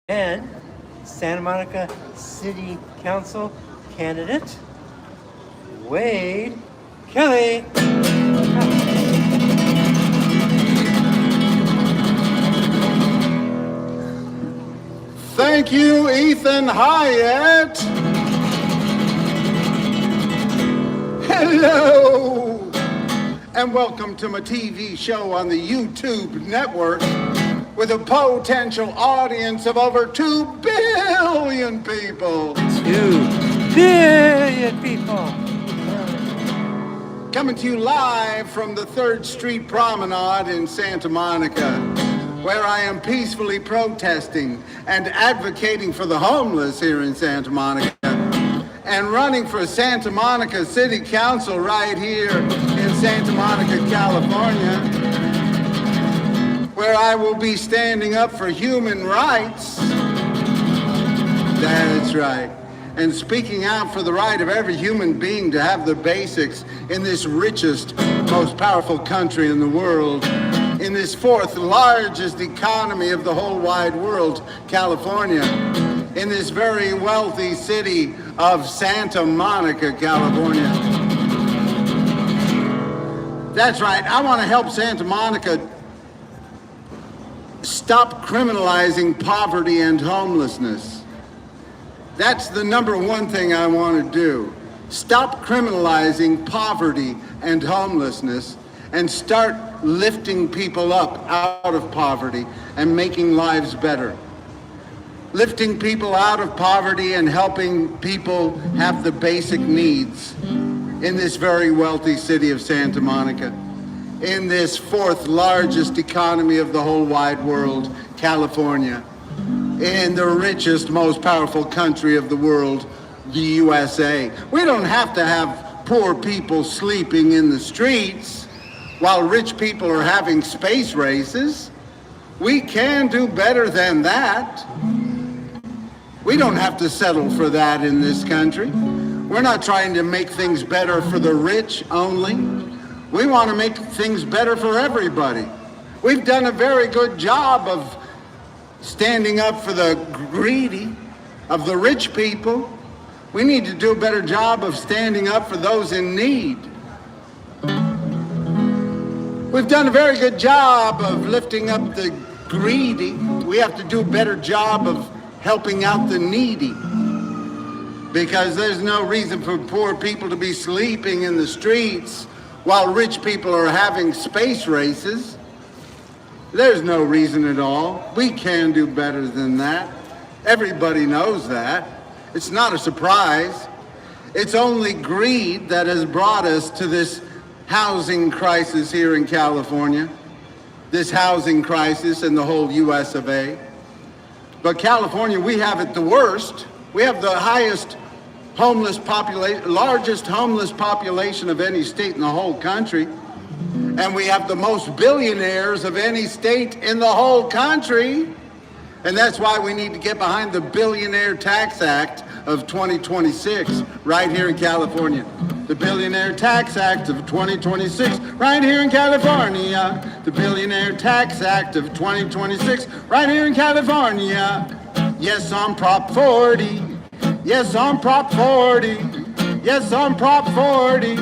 and Santa Monica City Council candidate, Wade Kelley. Thank you, Ethan Hyatt. Hello, and welcome to my TV show on the YouTube network with a potential audience of over 2 billion people. 2 billion people. Coming to you live from the 3rd Street Promenade in Santa Monica, where I am peacefully protesting and advocating for the homeless here in Santa Monica, and running for Santa Monica City Council right here in Santa Monica, California, where I will be standing up for human rights. That's right. And speaking out for the right of every human being to have the basics in this richest, most powerful country in the world, in this 4th largest economy of the whole wide world, California, in this very wealthy city of Santa Monica, California. That's right, I want to help Santa Monica stop criminalizing poverty and homelessness. That's the #1 thing I want to do. Stop criminalizing poverty and homelessness and start lifting people up out of poverty and making lives better. Lifting people out of poverty and helping people have the basic needs in this very wealthy city of Santa Monica, in this 4th largest economy of the whole wide world, California, in the richest, most powerful country of the world, the USA. We don't have to have poor people sleeping in the streets while rich people are having space races. We can do better than that. We don't have to settle for that in this country. We're not trying to make things better for the rich only. We want to make things better for everybody. We've done a very good job of standing up for the greedy, of the rich people. We need to do a better job of standing up for those in need. We've done a very good job of lifting up the greedy. We have to do a better job of helping out the needy, because there's no reason for poor people to be sleeping in the streets while rich people are having space races. There's no reason at all. We can do better than that. Everybody knows that. It's not a surprise. It's only greed that has brought us to this housing crisis here in California, this housing crisis in the whole US of A. But California, we have it the worst. We have the highest homeless population, largest homeless population of any state in the whole country. And we have the most billionaires of any state in the whole country. And that's why we need to get behind the Billionaire Tax Act of 2026 right here in California. The Billionaire Tax Act of 2026 right here in California. The Billionaire Tax Act of 2026 right here in California. Yes, on Prop 40. Yes, on Prop 40. Yes, on Prop 40.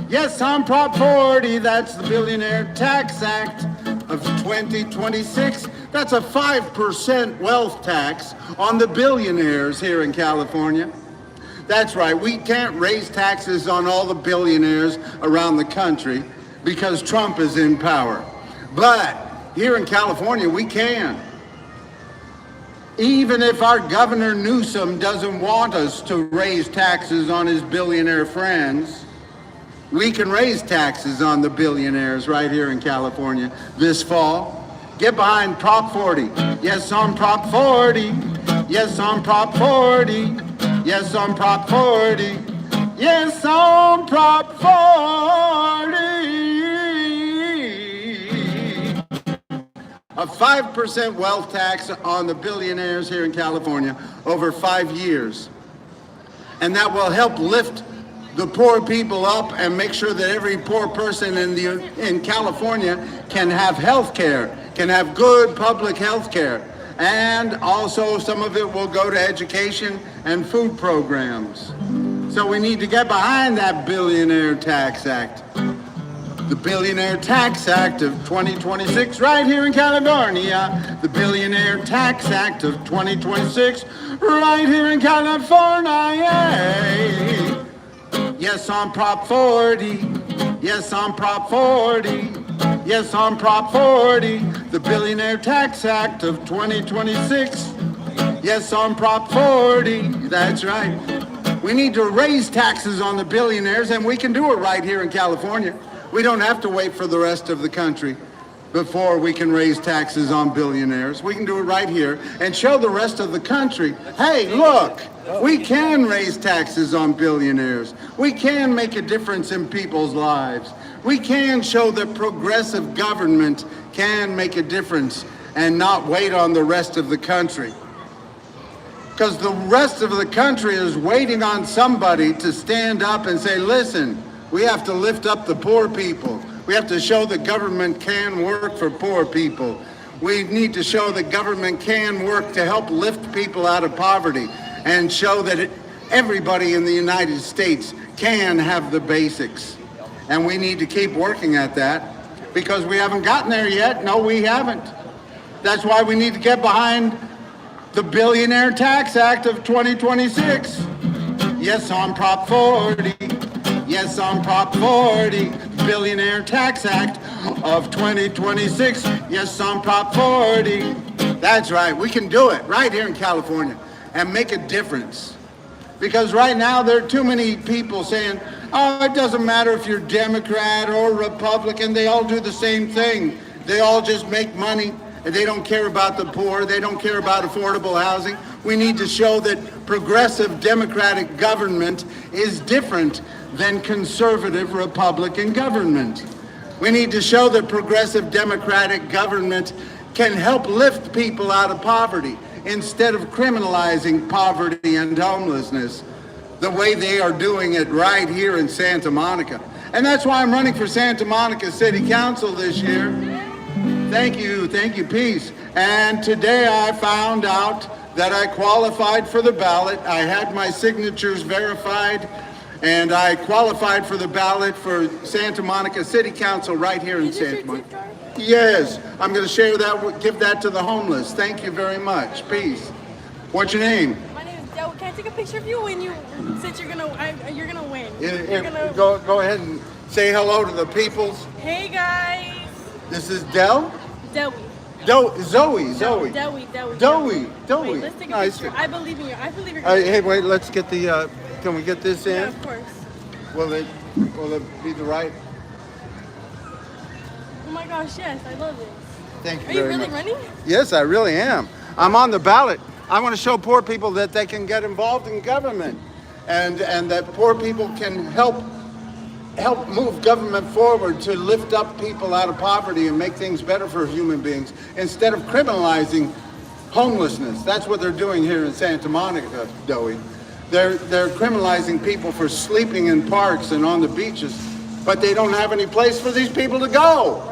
Yes, on Prop 40. That's the Billionaire Tax Act of 2026. That's a 5% wealth tax on the billionaires here in California. That's right, we can't raise taxes on all the billionaires around the country because Trump is in power. But here in California, we can. Even if our Governor Newsom doesn't want us to raise taxes on his billionaire friends, we can raise taxes on the billionaires right here in California this fall. Get behind Prop 40. Yes, on Prop 40. Yes, on Prop 40. Yes, on Prop 40. Yes, on Prop 40. A 5% wealth tax on the billionaires here in California over 5 years. And that will help lift the poor people up and make sure that every poor person in California can have health care, can have good public health care. And also some of it will go to education and food programs. So we need to get behind that Billionaire Tax Act. The Billionaire Tax Act of 2026 right here in California. The Billionaire Tax Act of 2026 right here in California. Yay. Yes, on Prop 40. Yes, on Prop 40. Yes, on Prop 40. The Billionaire Tax Act of 2026. Yes, on Prop 40. That's right. We need to raise taxes on the billionaires, and we can do it right here in California. We don't have to wait for the rest of the country before we can raise taxes on billionaires. We can do it right here and show the rest of the country, hey, look, we can raise taxes on billionaires. We can make a difference in people's lives. We can show that progressive government can make a difference and not wait on the rest of the country. Because the rest of the country is waiting on somebody to stand up and say, listen, we have to lift up the poor people. We have to show that government can work for poor people. We need to show that government can work to help lift people out of poverty and show that everybody in the United States can have the basics. And we need to keep working at that because we haven't gotten there yet. No, we haven't. That's why we need to get behind the Billionaire Tax Act of 2026. Yes, on Prop 40. Yes, on Prop 40, Billionaire Tax Act of 2026. Yes, on Prop 40. That's right, we can do it right here in California and make a difference. Because right now there are too many people saying, oh, it doesn't matter if you're Democrat or Republican, they all do the same thing. They all just make money and they don't care about the poor, they don't care about affordable housing. We need to show that progressive democratic government is different than conservative Republican government. We need to show that progressive democratic government can help lift people out of poverty instead of criminalizing poverty and homelessness the way they are doing it right here in Santa Monica. And that's why I'm running for Santa Monica City Council this year. Thank you, peace. And today I found out that I qualified for the ballot. I had my signatures verified, and I qualified for the ballot for Santa Monica City Council right here in Santa Monica. Yes, I'm going to share that, give that to the homeless. Thank you very much. Peace. What's your name? My name is Del. Can I take a picture of you when you, since you're gonna win? Go ahead and say hello to the peoples. Hey guys. This is Del? Zoe. Zoe. Wait, let's take a Nice. picture. I believe in you. I believe you're gonna Hey, wait, let's get the, can we get this in? Yeah, of course. Will it be the right? Oh my gosh, yes, I love this. Thank you Are you very really much. running? Yes, I really am. I'm on the ballot. I want to show poor people that they can get involved in government and that poor people can help move government forward to lift up people out of poverty and make things better for human beings instead of criminalizing homelessness. That's what they're doing here in Santa Monica, Doey. They're criminalizing people for sleeping in parks and on the beaches, but they don't have any place for these people to go.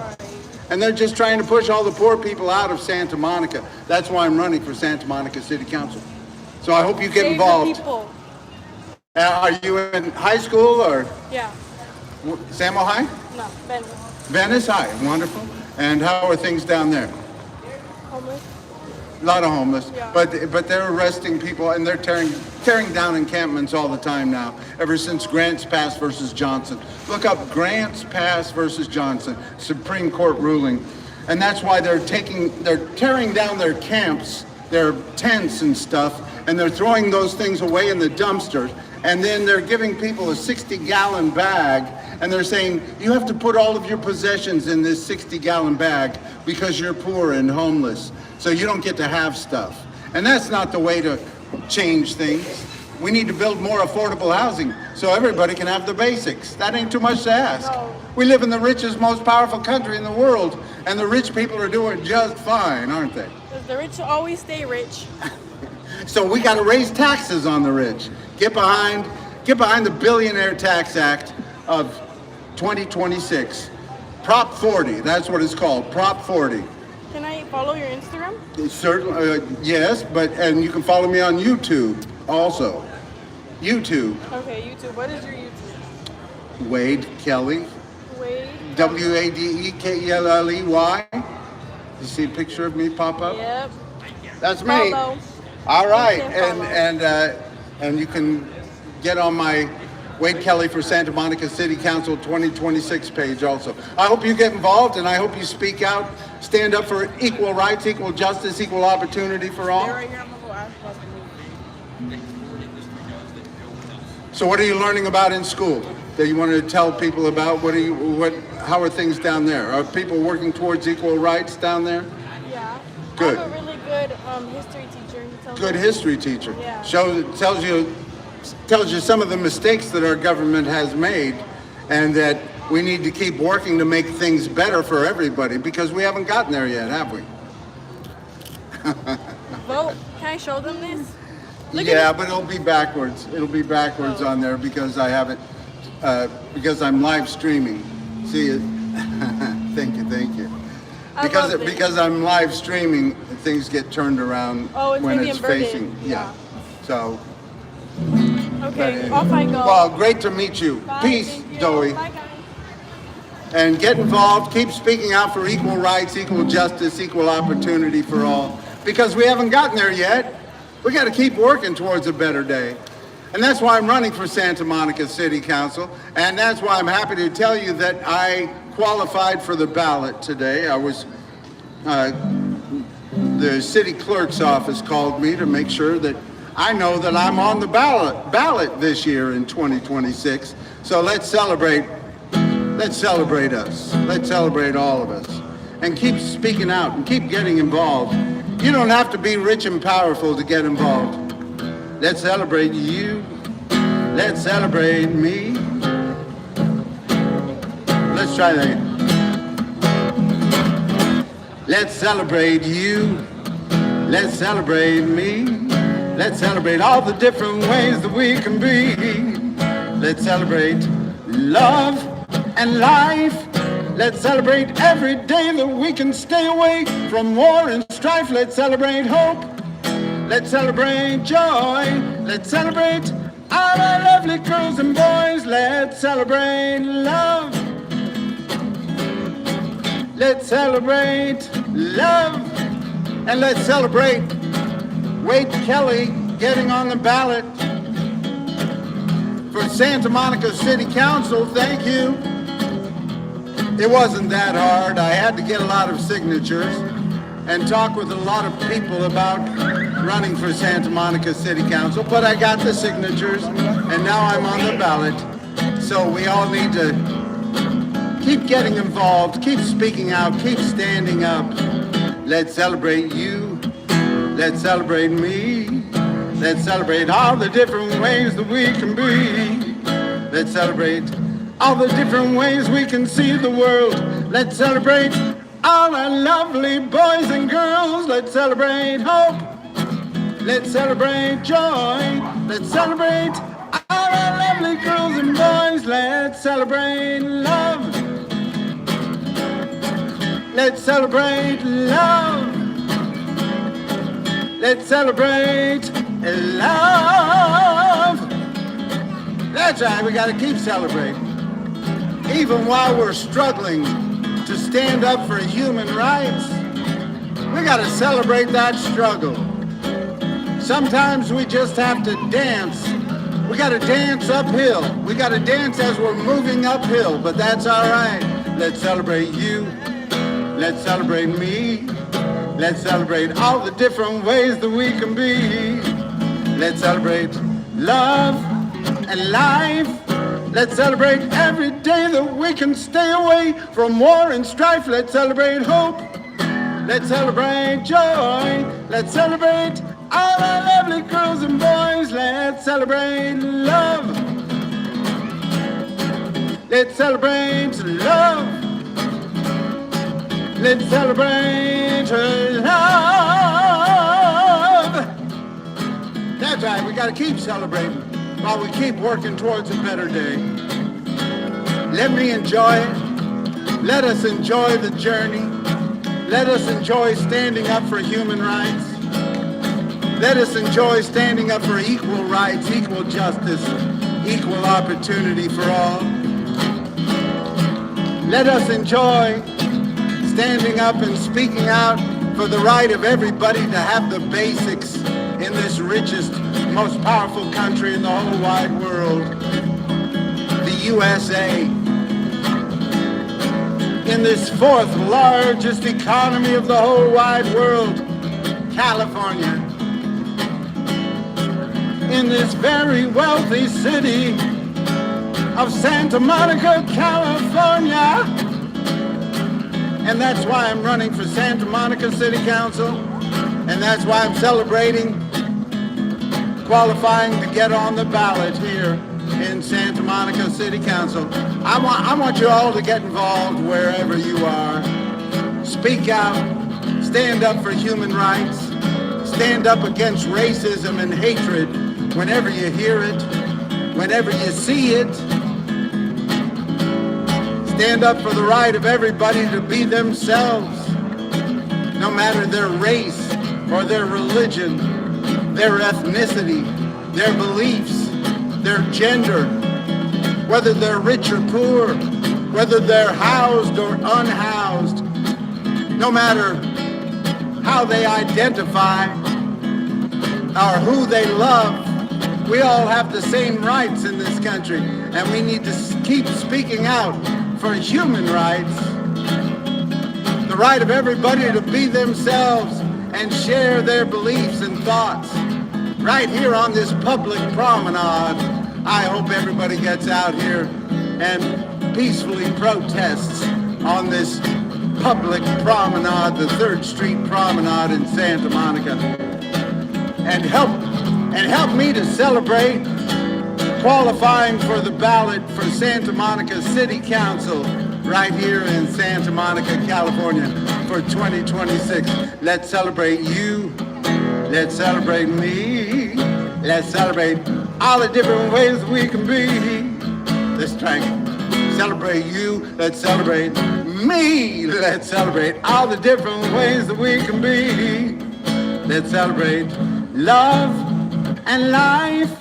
And they're just trying to push all the poor people out of Santa Monica. That's why I'm running for Santa Monica City Council. So I hope you get involved. The people. Are you in high school or? Yeah. Samo High? No, Venice. Venice High, wonderful. And how are things down there? Homeless. A lot of homeless, Yeah. but they're arresting people and they're tearing down encampments all the time now, ever since Grants Pass versus Johnson. Look up Grants Pass versus Johnson, Supreme Court ruling. And that's why they're tearing down their camps, their tents and stuff, and they're throwing those things away in the dumpsters. And then they're giving people a 60-gallon bag, and they're saying, you have to put all of your possessions in this 60-gallon bag because you're poor and homeless, so you don't get to have stuff. And that's not the way to change things. We need to build more affordable housing so everybody can have the basics. That ain't too much to ask. No. We live in the richest, most powerful country in the world, and the rich people are doing just fine, aren't they? Because the rich always stay rich. So we got to raise taxes on the rich. Get behind the Billionaire Tax Act of 2026. Prop 40, that's what it's called, Prop 40. Can I follow your Instagram? Certainly, yes, and you can follow me on YouTube also. YouTube, Okay, YouTube. What is your YouTube? Wade Kelley, Wade. WADEKELLEY. You see a picture of me pop up? Yep. That's me. Follow. All right, You can follow. and you can get on my Wade Kelley for Santa Monica City Council 2026 page also. I hope you get involved, and I hope you speak out, stand up for equal rights, equal justice, equal opportunity for all. They're right here. I'm gonna go ask about the So what are you learning about in school that you want to tell people about? How are things down there? Are people working towards equal rights down there? Yeah. Good. I have a really good history teacher. He tells Good me- history teacher. Yeah. Tells you some of the mistakes that our government has made, and that we need to keep working to make things better for everybody, because we haven't gotten there yet, have we? Vote. Can I show them this? Look Yeah, at but it'll be backwards. It'll be backwards on there because I have it, because I'm live streaming. See it? Thank you. I love this. Because I'm live streaming, things get turned around Oh, it's when maybe it's inverted. facing. Yeah. So. Okay, off I go. Well, great to meet you. Bye, Peace, thank you. Zoe. Bye, guys. And get involved. Keep speaking out for equal rights, equal justice, equal opportunity for all. Because we haven't gotten there yet. We got to keep working towards a better day. And that's why I'm running for Santa Monica City Council. And that's why I'm happy to tell you that I qualified for the ballot today. The city clerk's office called me to make sure that I know that I'm on the ballot this year in 2026. So let's celebrate us. Let's celebrate all of us. And keep speaking out and keep getting involved. You don't have to be rich and powerful to get involved. Let's celebrate you. Let's celebrate me. Let's try that again. Let's celebrate you. Let's celebrate me. Let's celebrate all the different ways that we can be. Let's celebrate love and life. Let's celebrate every day that we can stay away from war and strife. Let's celebrate hope. Let's celebrate joy. Let's celebrate all our lovely girls and boys. Let's celebrate love. Let's celebrate love. And let's celebrate Wade Kelley getting on the ballot for Santa Monica City Council. Thank you. It wasn't that hard. I had to get a lot of signatures and talk with a lot of people about running for Santa Monica City Council, but I got the signatures and now I'm on the ballot. So we all need to keep getting involved, keep speaking out, keep standing up. Let's celebrate you. Let's celebrate me. Let's celebrate all the different ways that we can be. Let's celebrate all the different ways we can see the world. Let's celebrate all our lovely boys and girls. Let's celebrate hope. Let's celebrate joy. Let's celebrate all our lovely girls and boys. Let's celebrate love. Let's celebrate love. Let's celebrate love. That's right, we gotta keep celebrating. Even while we're struggling to stand up for human rights, we gotta celebrate that struggle. Sometimes we just have to dance. We gotta dance uphill. We gotta dance as we're moving uphill, but that's all right. Let's celebrate you. Let's celebrate me. Let's celebrate all the different ways that we can be. Let's celebrate love and life. Let's celebrate every day that we can stay away from war and strife. Let's celebrate hope. Let's celebrate joy. Let's celebrate all our lovely girls and boys. Let's celebrate love. Let's celebrate love. Let's celebrate love. That's right, we gotta keep celebrating while we keep working towards a better day. Let me enjoy it. Let us enjoy the journey. Let us enjoy standing up for human rights. Let us enjoy standing up for equal rights, equal justice, equal opportunity for all. Let us enjoy standing up and speaking out for the right of everybody to have the basics in this richest, most powerful country in the whole wide world, the USA. In this fourth largest economy of the whole wide world, California. In this very wealthy city of Santa Monica, California. And that's why I'm running for Santa Monica City Council. And that's why I'm celebrating qualifying to get on the ballot here in Santa Monica City Council. I want you all to get involved wherever you are. Speak out, stand up for human rights, stand up against racism and hatred whenever you hear it, whenever you see it. Stand up for the right of everybody to be themselves, no matter their race or their religion, their ethnicity, their beliefs, their gender, whether they're rich or poor, whether they're housed or unhoused, no matter how they identify or who they love. We all have the same rights in this country, and we need to keep speaking out for human rights, the right of everybody to be themselves and share their beliefs and thoughts. Right here on this public promenade, I hope everybody gets out here and peacefully protests on this public promenade, the 3rd Street Promenade in Santa Monica, and help me to celebrate qualifying for the ballot for Santa Monica City Council right here in Santa Monica, California for 2026. Let's celebrate you. Let's celebrate me. Let's celebrate all the different ways we can be. Let's try and celebrate you. Let's celebrate me. Let's celebrate all the different ways that we can be. Let's celebrate love and life.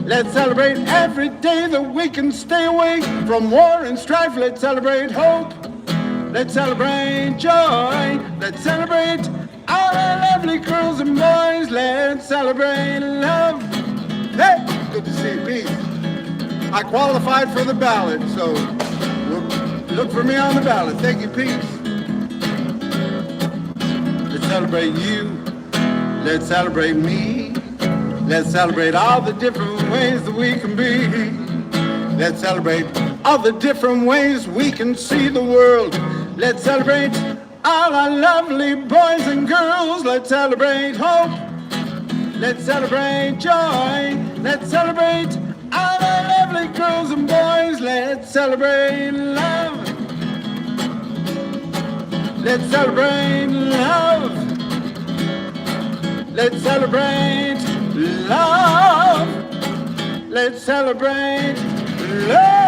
Let's celebrate every day that we can stay away from war and strife. Let's celebrate hope. Let's celebrate joy. Let's celebrate all our lovely girls and boys. Let's celebrate love. Hey, good to see you, Pete. I qualified for the ballot, so look for me on the ballot. Thank you, Pete. Let's celebrate you. Let's celebrate me. Let's celebrate all the different ways that we can be. Let's celebrate all the different ways we can see the world. Let's celebrate all our lovely boys and girls. Let's celebrate hope. Let's celebrate joy. Let's celebrate all our lovely girls and boys. Let's celebrate love. Let's celebrate love. Let's celebrate love. Let's celebrate love.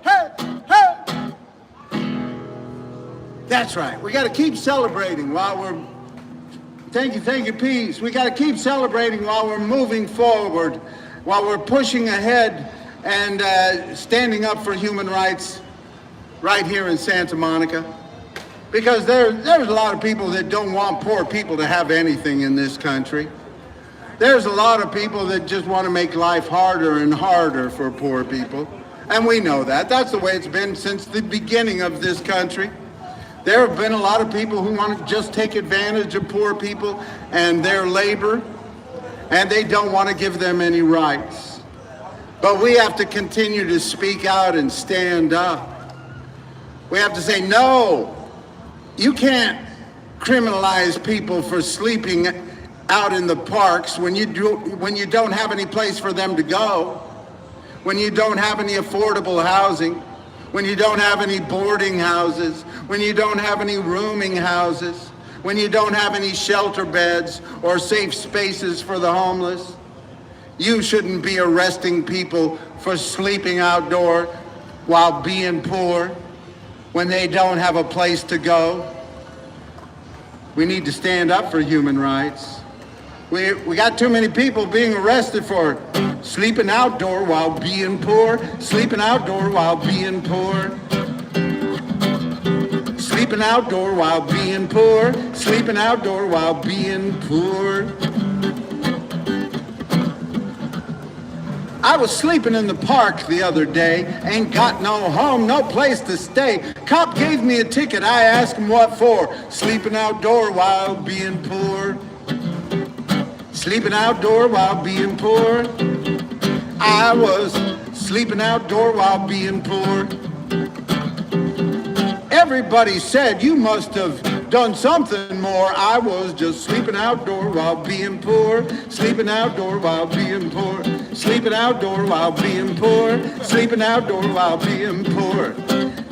Hey, hey. That's right. We got to keep celebrating while we're, thank you, peace. We got to keep celebrating while we're moving forward, while we're pushing ahead and standing up for human rights right here in Santa Monica. Because there's a lot of people that don't want poor people to have anything in this country. There's a lot of people that just want to make life harder and harder for poor people. And we know that. That's the way it's been since the beginning of this country. There have been a lot of people who want to just take advantage of poor people and their labor, and they don't want to give them any rights. But we have to continue to speak out and stand up. We have to say, no. You can't criminalize people for sleeping out in the parks when you don't have any place for them to go, when you don't have any affordable housing, when you don't have any boarding houses, when you don't have any rooming houses, when you don't have any shelter beds or safe spaces for the homeless. You shouldn't be arresting people for sleeping outdoors while being poor. when they don't have a place to go. We need to stand up for human rights. We got too many people being arrested for sleeping outdoor while being poor, sleeping outdoor while being poor, sleeping outdoor while being poor, sleeping outdoor while being poor. I was sleeping in the park the other day, ain't got no home, no place to stay. Cop gave me a ticket, I asked him what for. Sleeping outdoor while being poor. Sleeping outdoor while being poor. I was sleeping outdoor while being poor. Everybody said you must have done something more. I was just sleeping outdoor while being poor. Sleeping outdoor while being poor. Sleeping outdoor while being poor. Sleeping outdoor while being poor.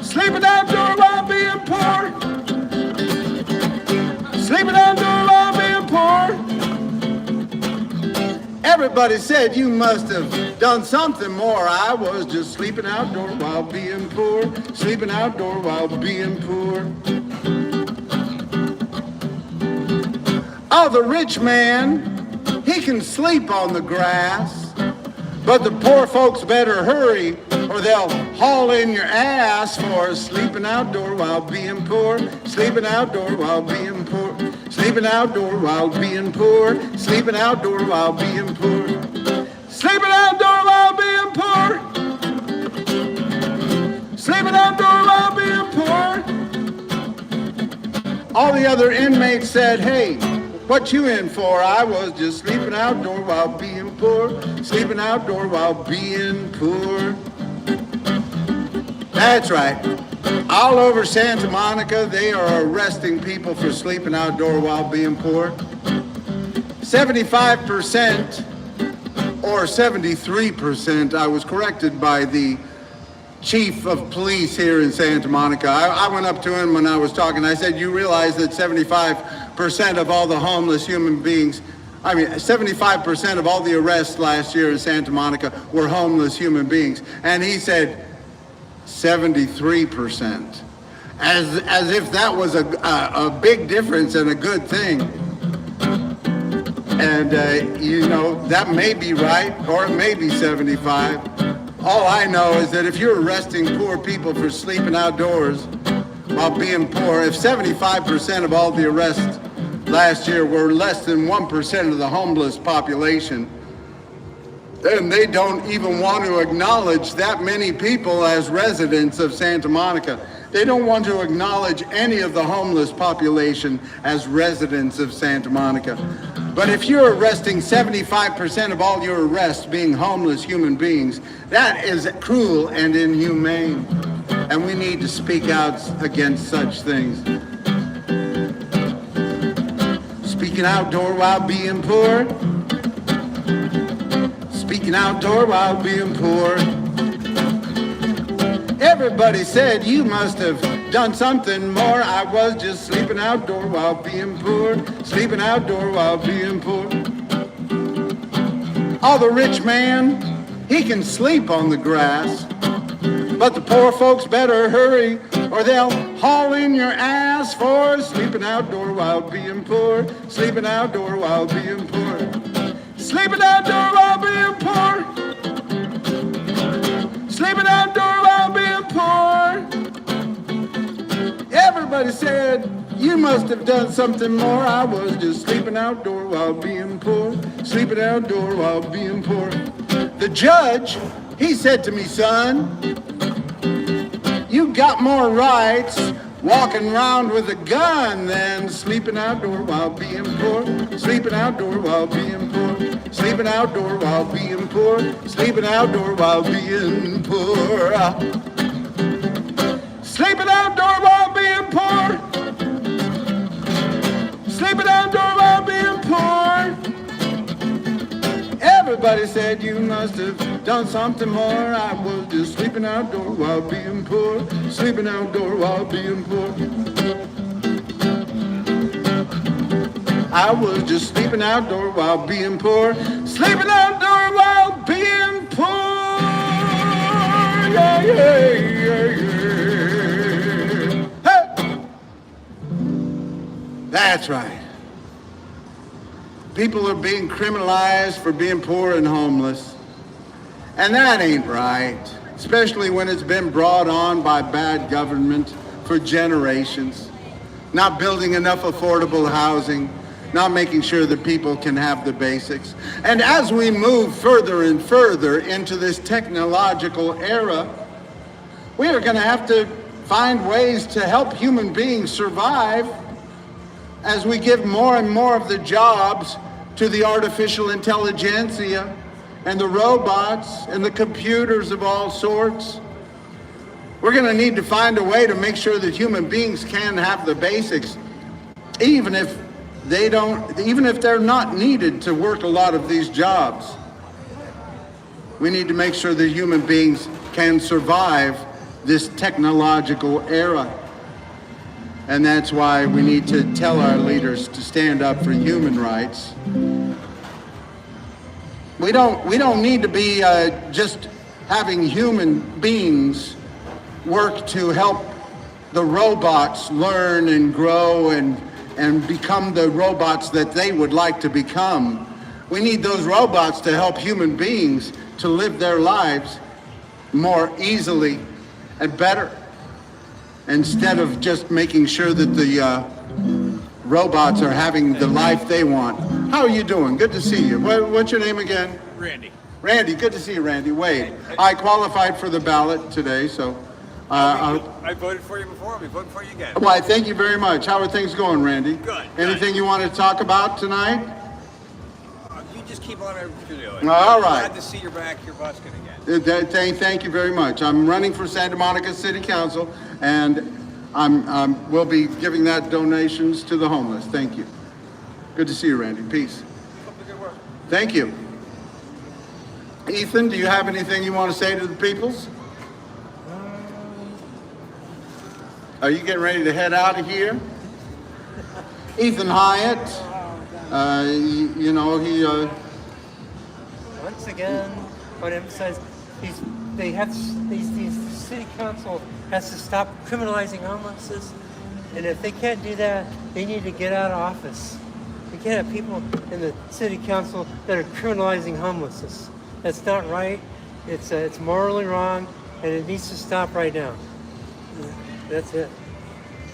Sleeping outdoor while being poor. Sleeping outdoor while being poor. Everybody said you must have done something more. I was just sleeping outdoor while being poor. Sleeping outdoor while being poor. Oh, the rich man, he can sleep on the grass. But the poor folks better hurry or they'll haul in your ass for sleeping outdoor while being poor. Sleeping outdoor while being poor. Sleeping outdoor while being poor. Sleeping outdoor while being poor. Sleeping outdoor while being poor. Sleeping outdoor while being poor. All the other inmates said, hey, what you in for? I was just sleeping outdoor while being poor. Sleeping outdoor while being poor. That's right. All over Santa Monica, they are arresting people for sleeping outdoor while being poor. 75% or 73%, I was corrected by the chief of police here in Santa Monica. I went up to him when I was talking. I said, you realize that 75% of all the homeless human beings, 75% of all the arrests last year in Santa Monica were homeless human beings. And he said, 73%. As if that was a big difference and a good thing. And, that may be right, or it may be 75. All I know is that if you're arresting poor people for sleeping outdoors while being poor, if 75% of all the arrests last year were less than 1% of the homeless population, then they don't even want to acknowledge that many people as residents of Santa Monica. They don't want to acknowledge any of the homeless population as residents of Santa Monica. But if you're arresting 75% of all your arrests being homeless human beings, that is cruel and inhumane. And we need to speak out against such things. Speaking outdoor while being poor. Speaking outdoor while being poor. Everybody said you must have done something more. I was just sleeping outdoor while being poor. Sleeping outdoor while being poor. Oh, the rich man, he can sleep on the grass. But the poor folks better hurry or they'll haul in your ass for sleeping outdoor while being poor. Sleeping outdoor while being poor. Sleeping outdoor while being poor. Sleeping outdoor while being poor. Everybody said you must have done something more. I was just sleeping outdoor while being poor. Sleeping outdoor while being poor. The judge, he said to me, son, you got more rights walking around with a gun than sleeping outdoor while being poor. Sleeping outdoor while being poor. Sleeping outdoor while being poor. Sleeping outdoor while being poor. Sleeping outdoor while being poor. Sleeping outdoor while being poor. Everybody said you must have done something more. I was just sleeping outdoor while being poor. Sleeping outdoor while being poor. I was just sleeping outdoor while being poor. Sleeping outdoor while being poor. Yeah, yeah, yeah, yeah. That's right. People are being criminalized for being poor and homeless. And that ain't right, especially when it's been brought on by bad government for generations. Not building enough affordable housing, not making sure that people can have the basics. And as we move further and further into this technological era, we are going to have to find ways to help human beings survive as we give more and more of the jobs to the artificial intelligentsia and the robots and the computers of all sorts. We're going to need to find a way to make sure that human beings can have the basics, even if they're not needed to work a lot of these jobs. We need to make sure that human beings can survive this technological era. And that's why we need to tell our leaders to stand up for human rights. We don't need to be just having human beings work to help the robots learn and grow and become the robots that they would like to become. We need those robots to help human beings to live their lives more easily and better, instead of just making sure that the robots are having the life they want. How are you doing? Good to see you. What's your name again? Randy. Randy, good to see you, Randy. Wade. I qualified for the ballot today, so... I voted for you before. I'll be voting for you again. Well, thank you very much. How are things going, Randy? Good. Anything you want to talk about tonight? You just keep on everything you're doing. All right. Glad to see you're back. You're busking again. Thank you very much. I'm running for Santa Monica City Council, and we'll be giving that donations to the homeless. Thank you. Good to see you, Randy. Peace. Keep up the good work. Thank you. Ethan, do you have anything you want to say to the peoples? Are you getting ready to head out of here? Ethan Hyatt, he... Once again, I want to emphasize, these city council has to stop criminalizing homelessness, and if they can't do that, they need to get out of office. We can't have people in the city council that are criminalizing homelessness. That's not right. It's morally wrong, and it needs to stop right now. That's it.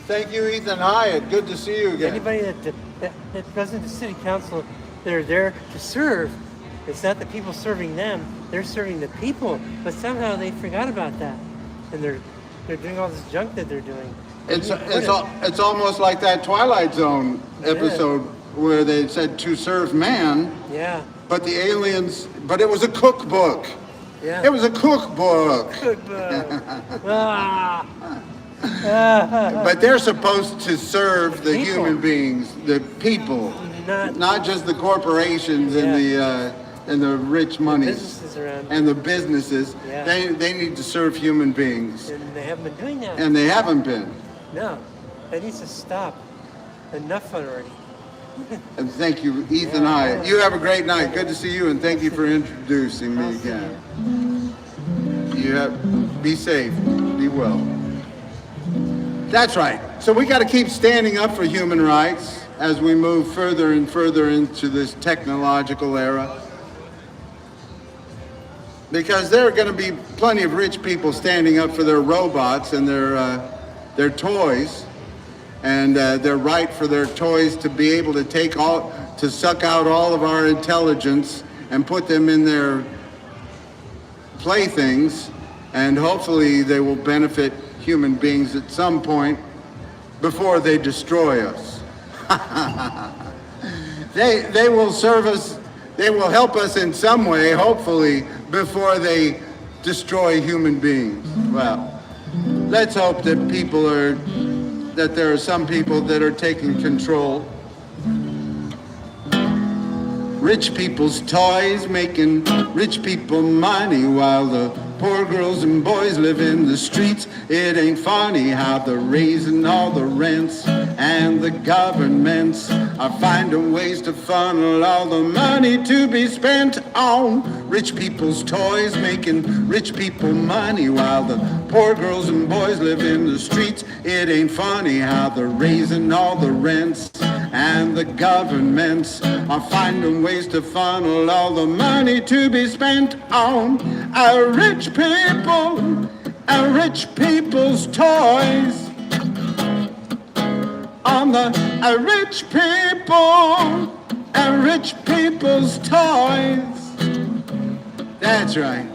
Thank you, Ethan Hyatt. Good to see you again. Anybody that goes into city council, they're there to serve. It's not the people serving them; they're serving the people. But somehow they forgot about that, and they're doing all this junk that they're doing. It's almost like that Twilight Zone episode where they said to serve man. Yeah. But the aliens. But it was a cookbook. Yeah. It was a cookbook. But they're supposed to serve the people. human beings, the people, not just the corporations and the rich monies businesses around and the businesses. Yeah. They need to serve human beings, And they haven't been doing that. and they haven't been. No, that needs to stop. Enough already. And thank you, Ethan Hyatt. You have a great night. Good to see you, and thank you for introducing me again. Be safe. Be well. That's right. So we got to keep standing up for human rights as we move further and further into this technological era. Because there are going to be plenty of rich people standing up for their robots and their toys, and their right for their toys to be able to suck out all of our intelligence and put them in their playthings, and hopefully they will benefit human beings at some point before they destroy us. They will serve us, they will help us in some way, hopefully, before they destroy human beings. Well, let's hope that there are some people that are taking control. Rich people's toys making rich people money while the poor girls and boys live in the streets. It ain't funny how they're raising all the rents, and the governments are finding ways to funnel all the money to be spent on rich people's toys making rich people money while the poor girls and boys live in the streets. It ain't funny how they're raising all the rents, and the governments are finding ways to funnel all the money to be spent on our rich people and rich people's toys. On the rich people and rich people's toys. That's right.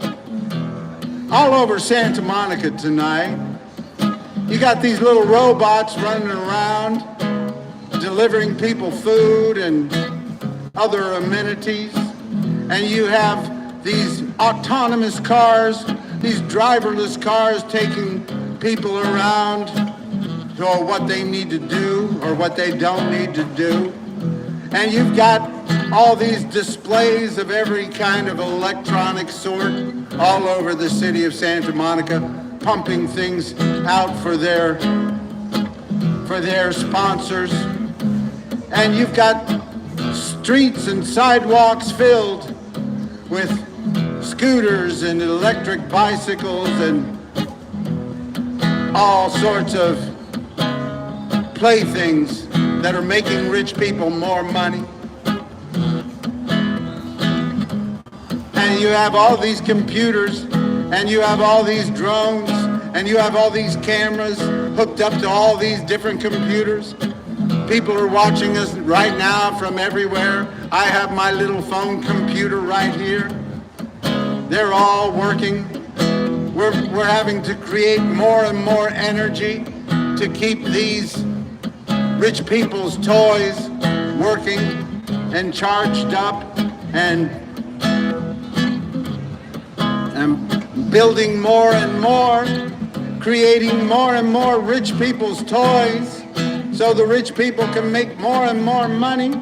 All over Santa Monica tonight, you got these little robots running around, delivering people food and other amenities. And you have these autonomous cars, these driverless cars taking people around to what they need to do or what they don't need to do. And you've got all these displays of every kind of electronic sort all over the city of Santa Monica, pumping things out for their sponsors. And you've got streets and sidewalks filled with scooters and electric bicycles and all sorts of playthings that are making rich people more money. And you have all these computers, and you have all these drones, and you have all these cameras hooked up to all these different computers. People are watching us right now from everywhere. I have my little phone computer right here. They're all working. We're having to create more and more energy to keep these rich people's toys working and charged up and building more and more, creating more and more rich people's toys so the rich people can make more and more money.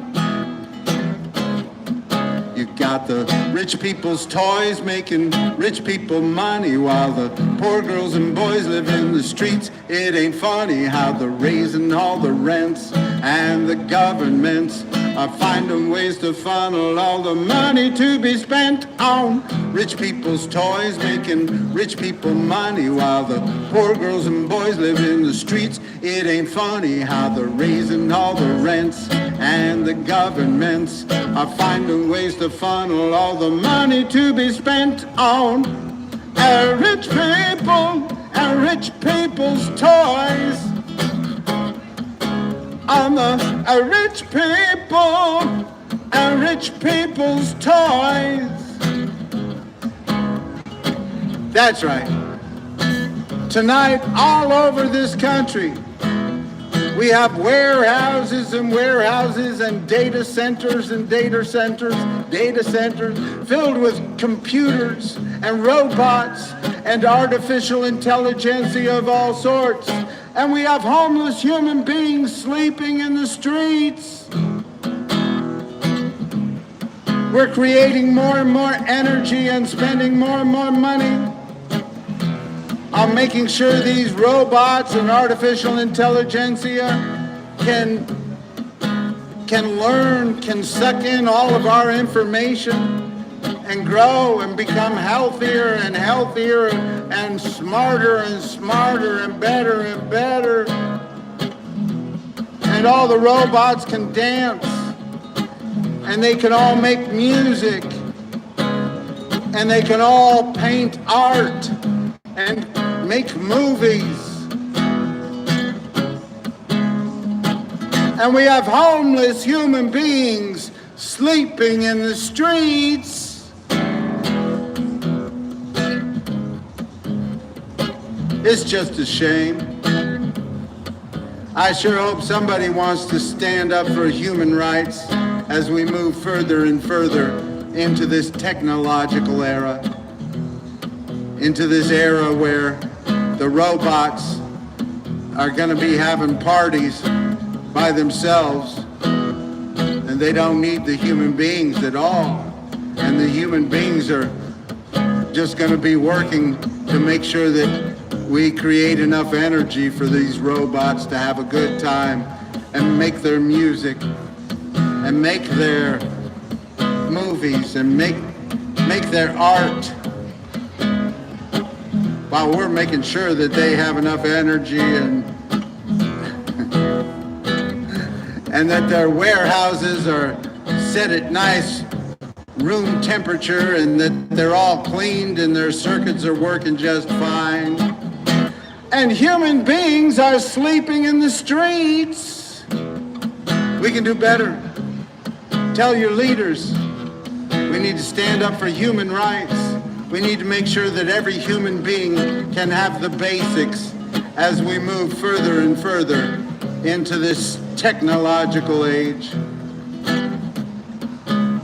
You got the rich people's toys making rich people money while the poor girls and boys live in the streets. It ain't funny how they're raising all the rents and the governments are finding ways to funnel all the money to be spent on rich people's toys, making rich people money while the poor girls and boys live in the streets. It ain't funny how they're raising all the rents and the governments are finding ways to funnel all the money to be spent on rich people and rich people's toys. On the rich people and rich people's toys. That's right. Tonight, all over this country, we have warehouses and warehouses and data centers filled with computers and robots and artificial intelligence of all sorts. And we have homeless human beings sleeping in the streets. We're creating more and more energy and spending more and more money on making sure these robots and artificial intelligentsia can learn, can suck in all of our information and grow and become healthier and healthier and smarter and better and better. And all the robots can dance and they can all make music and they can all paint art and make movies. And we have homeless human beings sleeping in the streets. It's just a shame. I sure hope somebody wants to stand up for human rights as we move further and further into this technological era, into this era where the robots are going to be having parties by themselves and they don't need the human beings at all. And the human beings are just going to be working to make sure that we create enough energy for these robots to have a good time and make their music and make their movies and make their art, while we're making sure that they have enough energy and and that their warehouses are set at nice room temperature, and that they're all cleaned and their circuits are working just fine. And human beings are sleeping in the streets. We can do better. Tell your leaders we need to stand up for human rights. We need to make sure that every human being can have the basics as we move further and further into this technological age.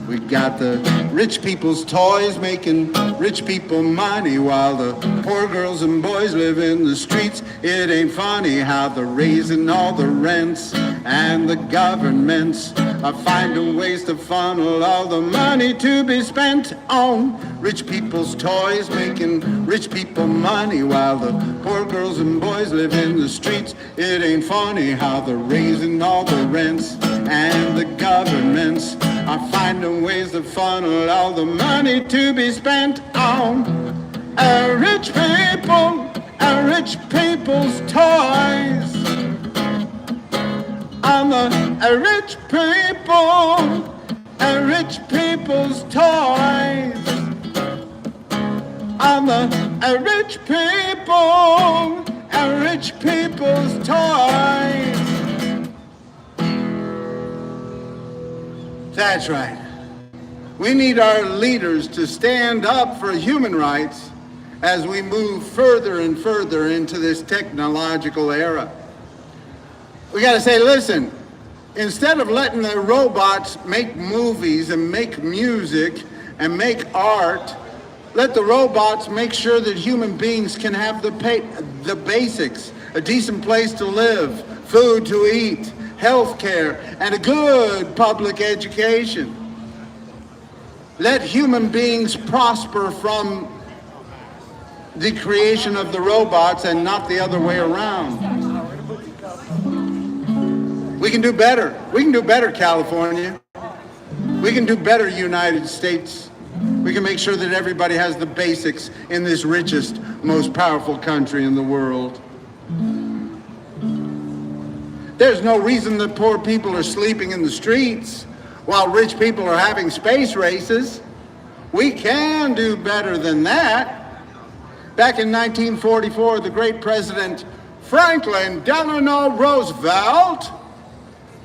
We got the rich people's toys making rich people money while the poor girls and boys live in the streets. It ain't funny how they're raising all the rents, and the governments are finding ways to funnel all the money to be spent on rich people's toys making rich people money while the poor girls and boys live in the streets. It ain't funny how they're raising all the rents, and the governments are finding ways to funnel all the money to be spent on rich people and rich people's toys. On the rich people and rich people's toys. On the rich people and rich people's toys. That's right. We need our leaders to stand up for human rights as we move further and further into this technological era. We got to say, listen, instead of letting the robots make movies and make music and make art, let the robots make sure that human beings can have the basics, a decent place to live, food to eat, health care, and a good public education. Let human beings prosper from the creation of the robots and not the other way around. We can do better. We can do better, California. We can do better, United States. We can make sure that everybody has the basics in this richest, most powerful country in the world. There's no reason that poor people are sleeping in the streets while rich people are having space races. We can do better than that. Back in 1944, the great President Franklin Delano Roosevelt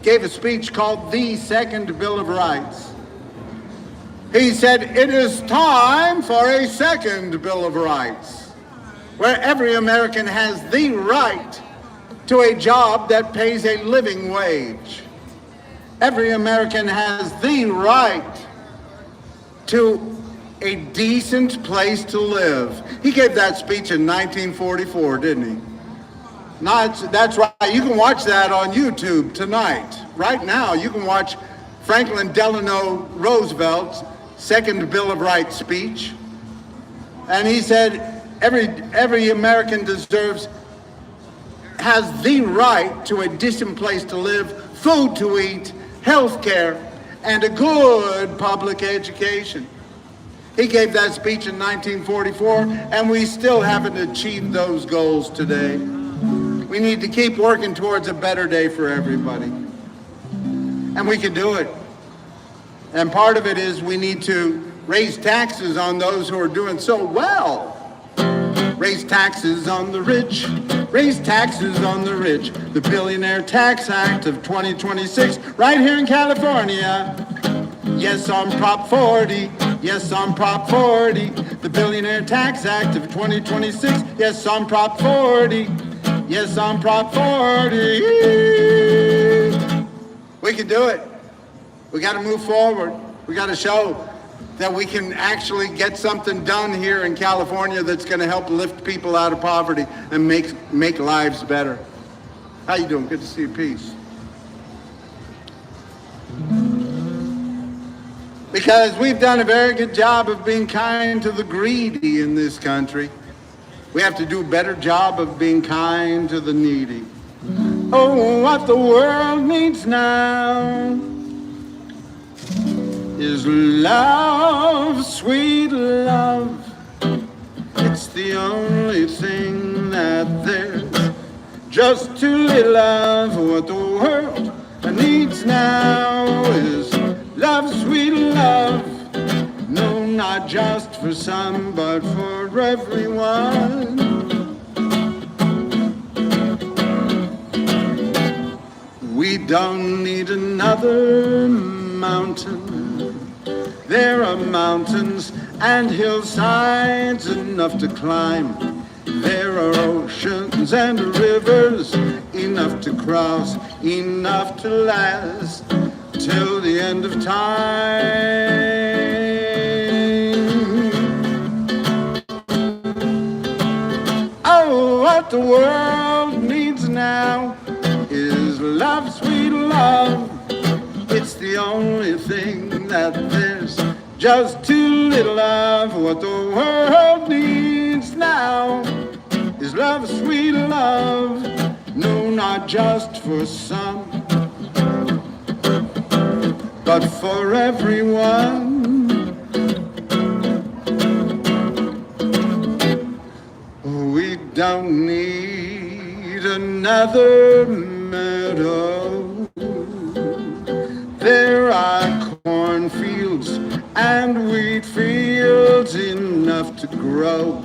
gave a speech called the Second Bill of Rights. He said, "It is time for a second Bill of Rights, where every American has the right to a job that pays a living wage. Every American has the right to a decent place to live." He gave that speech in 1944, didn't he? That's right. You can watch that on YouTube tonight. Right now, you can watch Franklin Delano Roosevelt's Second Bill of Rights speech. And he said, every American has the right to a decent place to live, food to eat, health care, and a good public education. He gave that speech in 1944, and we still haven't achieved those goals today. We need to keep working towards a better day for everybody. And we can do it. And part of it is we need to raise taxes on those who are doing so well. Raise taxes on the rich. Raise taxes on the rich. The Billionaire Tax Act of 2026, right here in California. Yes, on Prop 40. Yes, on Prop 40. The Billionaire Tax Act of 2026. Yes, on Prop 40. Yes, on Prop 40. We can do it. We got to move forward. We got to show that we can actually get something done here in California that's going to help lift people out of poverty and make lives better. How you doing? Good to see you. Peace. Because we've done a very good job of being kind to the greedy in this country. We have to do a better job of being kind to the needy. Oh, what the world needs now is love, sweet love. It's the only thing that there's. Just to love what the world needs needs now is love, sweet love. No, not just for some, but for everyone. We don't need another mountain. There are mountains and hillsides enough to climb. There are oceans and rivers enough to cross, enough to last till the end of time. Oh, what the world needs now is love, sweet love. It's the only thing that there's just too little of. What the world needs now is love, sweet love. No, not just for some, but for everyone. We don't need another meadow. There are cornfields and wheat fields enough to grow.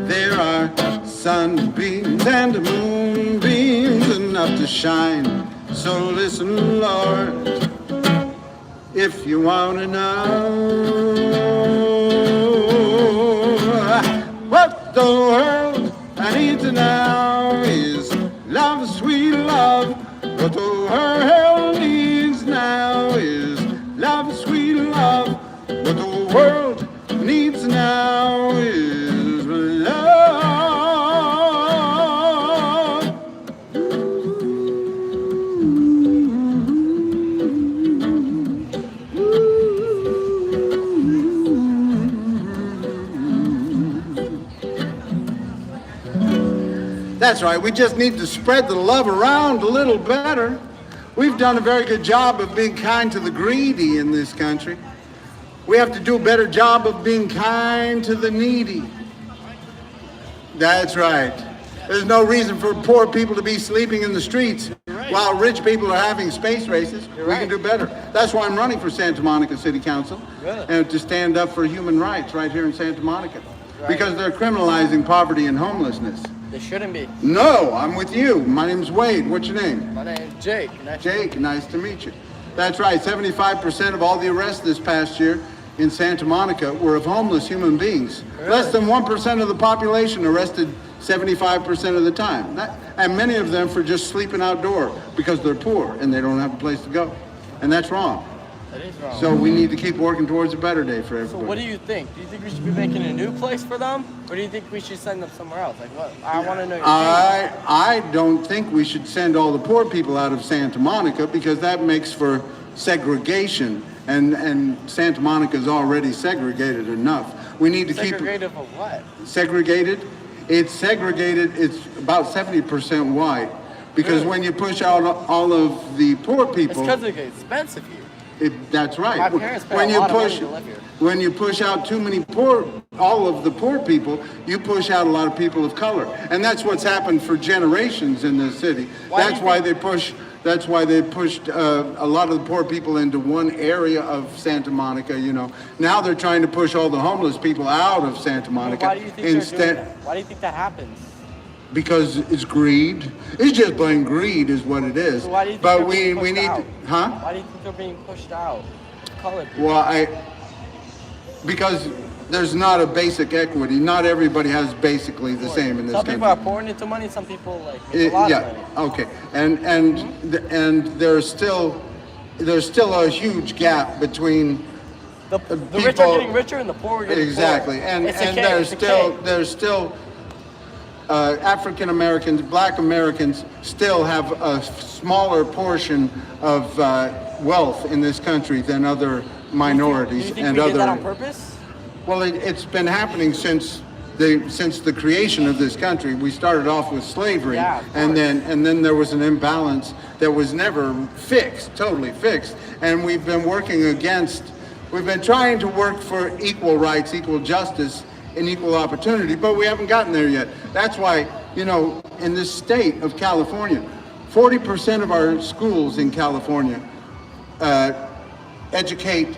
There are sunbeams and moonbeams enough to shine. So listen, Lord, if you want to know what the world needs now is love, sweet love. What the world needs now is love, sweet love. What the world needs now is love. That's right, we just need to spread the love around a little better. We've done a very good job of being kind to the greedy in this country. We have to do a better job of being kind to the needy. That's right. There's no reason for poor people to be sleeping in the streets while rich people are having space races. We can do better. That's why I'm running for Santa Monica City Council, and to stand up for human rights right here in Santa Monica. Because they're criminalizing poverty and homelessness. They shouldn't be. No, I'm with you. My name's Wade. What's your name? My name's Jake. Jake, nice to meet you. That's right, 75% of all the arrests this past year in Santa Monica were of homeless human beings. Really? Less than 1% of the population arrested 75% of the time. And many of them for just sleeping outdoors because they're poor and they don't have a place to go. And that's wrong. That is wrong. So we need to keep working towards a better day for everybody. So what do you think? Do you think we should be making a new place for them? Or do you think we should send them somewhere else? Like what? I want to know your opinion. I don't think we should send all the poor people out of Santa Monica because that makes for segregation. And Santa Monica is already segregated enough. We need to Segregated for what? Segregated? It's segregated, it's about 70% white. Because Really? when you push out all of the poor It's people... because it gets expensive here. That's right. My parents pay a lot of money to live here. When you push out too many all of the poor people, you push out a lot of people of color. And that's what's happened for generations in this city. That's why they pushed a lot of the poor people into one area of Santa Monica, you know. Now they're trying to push all the homeless people out of Santa Monica. Why do you think they're doing that? Why do you think that happens? Because it's greed. It's just plain greed is what it is. So why do you think but they're we being pushed need out? huh? Why do you think they're being pushed out? Colored people. Well, because there's not a basic equity. Not everybody has basically the same in this Some country. people are pouring into money. Some people make a lot of money. Okay, and there's still a huge gap between The people, rich are getting richer and the poor are getting exactly, poorer. and It's a cake, there's still African Americans, Black Americans still have a smaller portion of wealth in this country than other minorities. Do you think and we other. did that on purpose? Well, it's been happening since the creation of this country. We started off with slavery, Yeah, of and course. then there was an imbalance that was never totally fixed. And we've been trying to work for equal rights, equal justice, and equal opportunity, but we haven't gotten there yet. That's why, in this state of California, 40% of our schools in California educate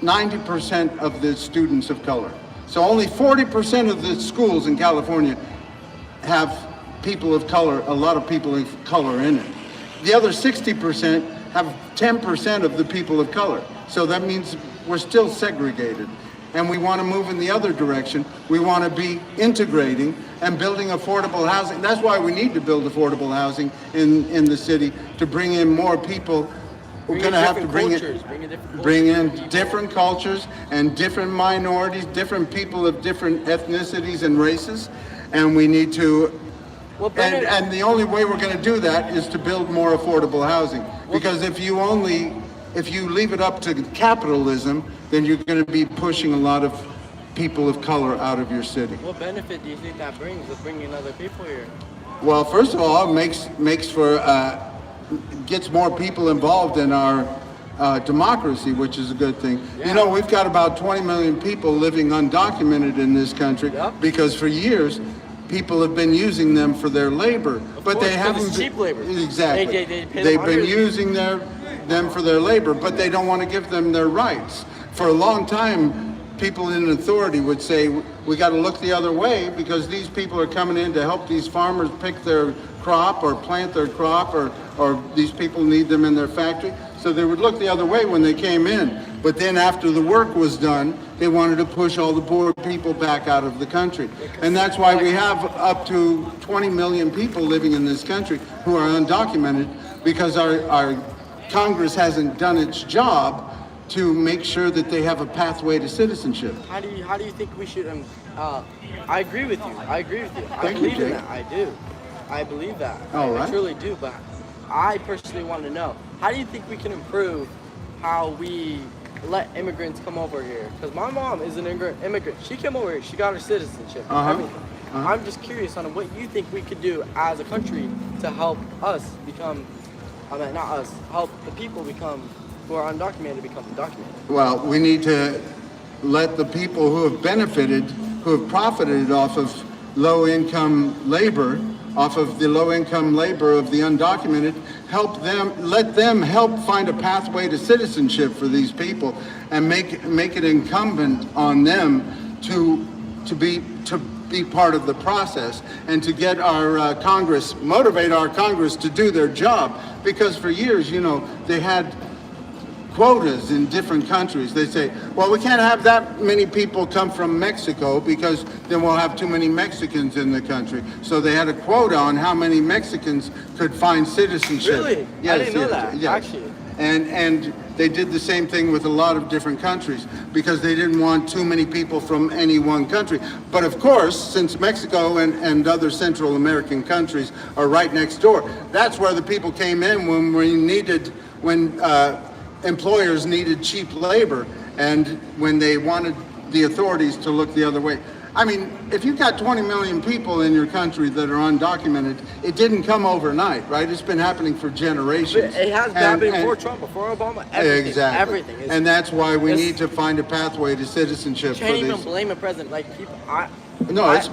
90% of the students of color. So only 40% of the schools in California have people of color, a lot of people of color in it. The other 60% have 10% of the people of color. So that means we're still segregated. And we want to move in the other direction. We want to be integrating and building affordable housing. That's why we need to build affordable housing in the city, to bring in more people. We're going to have to bring in different cultures and different minorities, different people of different ethnicities and races. And we need to, and the only way we're going to do that is to build more affordable housing. Because if you leave it up to capitalism, then you're going to be pushing a lot of people of color out of your city. What benefit do you think that brings of bringing other people here? Well, first of all, it makes for gets more people involved in our democracy, which is a good thing. Yeah. You know, we've got about 20 million people living undocumented in this country. Yep. Because for years people have been using them for their labor, but they haven't. Cheap labor. Exactly. They've been using them for their labor, but they don't want to give them their rights. For a long time, people in authority would say, we got to look the other way because these people are coming in to help these farmers pick their crop or plant their crop, or these people need them in their factory. So they would look the other way when they came in. But then after the work was done, they wanted to push all the poor people back out of the country. And that's why we have up to 20 million people living in this country who are undocumented, because our Congress hasn't done its job to make sure that they have a pathway to citizenship. How do you think we should? I agree with you. I believe in that. I do. I believe that. I truly do. But I personally want to know, how do you think we can improve how we let immigrants come over here? Because my mom is an immigrant. She came over here. She got her citizenship. Everything. I'm just curious on what you think we could do as a country to help us become. Not us. Help the people who are undocumented become documented. Well, we need to let the people who have benefited, who have profited off of low-income labor, off of the low-income labor of the undocumented, let them help find a pathway to citizenship for these people, and make it incumbent on them to be part of the process, and to get our Congress, motivate our Congress to do their job. Because for years, they had quotas in different countries. They say, well, we can't have that many people come from Mexico because then we'll have too many Mexicans in the country. So they had a quota on how many Mexicans could find citizenship. Really? Yes, I didn't know that, actually. And they did the same thing with a lot of different countries because they didn't want too many people from any one country. But of course, since Mexico and other Central American countries are right next door, that's where the people came in when employers needed cheap labor, and when they wanted the authorities to look the other way. I mean, if you've got 20 million people in your country that are undocumented, it didn't come overnight, right? It's been happening for generations. It has been happening before Trump, before Obama, everything. Exactly. Everything. And that's why we need to find a pathway to citizenship for these. Can't even blame a president. Like, people, it's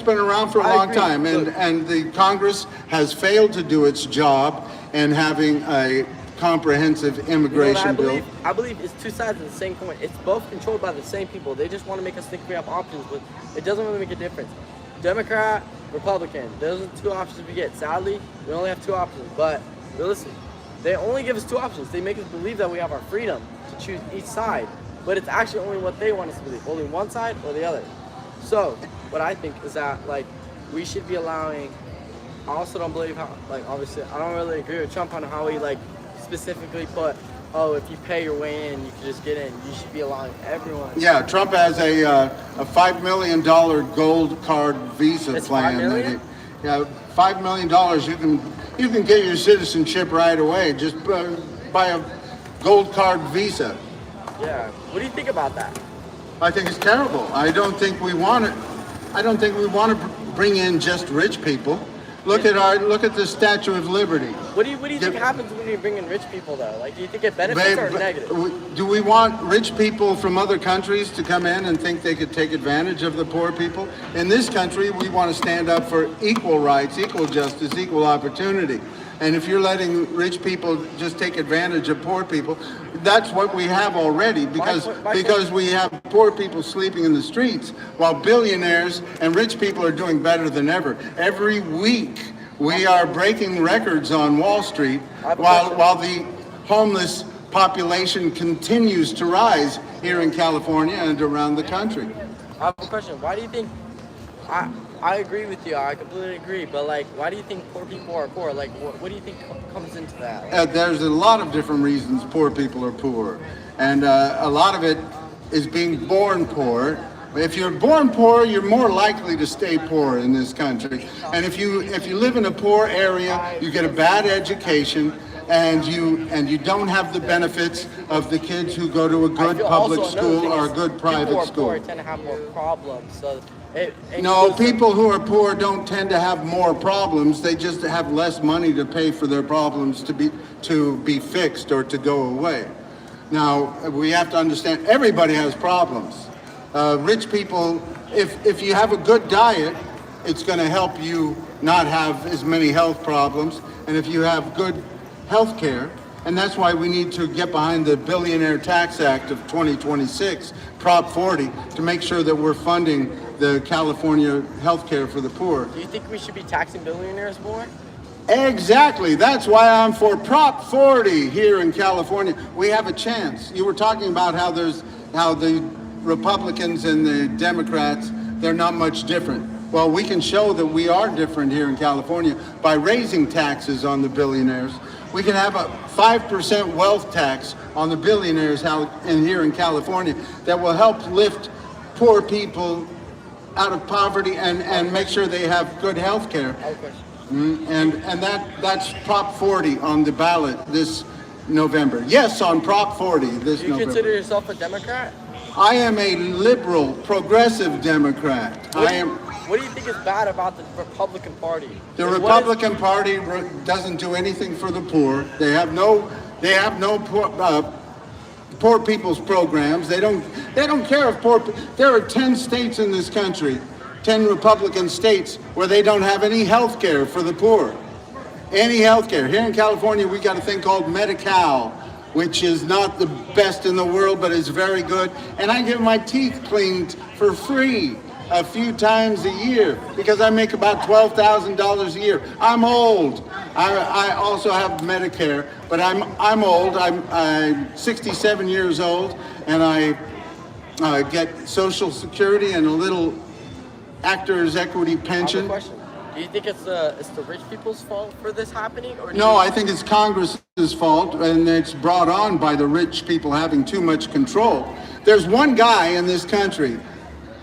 been around for a long time, and the Congress has failed to do its job in having a comprehensive immigration bill. I believe it's two sides of the same coin. It's both controlled by the same people. They just want to make us think we have options, but it doesn't really make a difference. Democrat, Republican, those are the two options we get. Sadly, we only have two options, but listen, they only give us two options. They make us believe that we have our freedom to choose each side, but it's actually only what they want us to believe, only one side or the other. So what I think is that, we should be allowing, I also don't believe how, obviously, I don't really agree with Trump on how he, specifically put, if you pay your way in, you can just get in. You should be allowing everyone. Yeah, Trump has a $5 million gold card visa plan. $5 million? $5 million. You can get your citizenship right away. Just buy a gold card visa. Yeah. What do you think about that? I think it's terrible. I don't think we want it. I don't think we want to bring in just rich people. Look at the Statue of Liberty. What do you think happens when you bring in rich people, though? Do you think it benefits or negative? Do we want rich people from other countries to come in and think they could take advantage of the poor people? In this country, we want to stand up for equal rights, equal justice, equal opportunity. And if you're letting rich people just take advantage of poor people, that's what we have already, because we have poor people sleeping in the streets while billionaires and rich people are doing better than ever. Every week we are breaking records on Wall Street while the homeless population continues to rise here in California and around the country. I have a question. Why do you think? I agree with you. I completely agree. But like, why do you think poor people are poor? Like, what do you think comes into that? There's a lot of different reasons poor people are poor, and a lot of it is being born poor. If you're born poor, you're more likely to stay poor in this country. And if you live in a poor area, you get a bad education, and you don't have the benefits of the kids who go to a good public school or a good private school. People who are poor tend to have more problems. So no, people who are poor don't tend to have more problems. They just have less money to pay for their problems to be fixed or to go away. Now, we have to understand everybody has problems. Rich people, if you have a good diet, it's going to help you not have as many health problems. And if you have good health care, and that's why we need to get behind the Billionaire Tax Act of 2026, Prop 40, to make sure that we're funding the California health care for the poor. Do you think we should be taxing billionaires more? Exactly. That's why I'm for Prop 40 here in California. We have a chance. You were talking about how the Republicans and the Democrats, they're not much different. Well, we can show that we are different here in California by raising taxes on the billionaires. We can have a 5% wealth tax on the billionaires here in California that will help lift poor people out of poverty and make sure they have good health care. And that's Prop 40 on the ballot this November. Yes, on Prop 40 this November. Do you consider yourself a Democrat? I am a liberal, progressive Democrat. What do you think is bad about the Republican Party? The Republican Party doesn't do anything for the poor. They have no poor people's programs. They don't care if poor. There are 10 states in this country, 10 Republican states, where they don't have any health care for the poor. Any health care. Here in California, we got a thing called Medi-Cal, which is not the best in the world, but is very good. And I get my teeth cleaned for free a few times a year because I make about $12,000 a year. I'm old. I also have Medicare, but I'm old. I'm 67 years old, and I get Social Security and a little actor's equity pension. I have a question. Do you think it's the rich people's fault for this happening? Or No, I think it's Congress's fault, and it's brought on by the rich people having too much control. There's one guy in this country,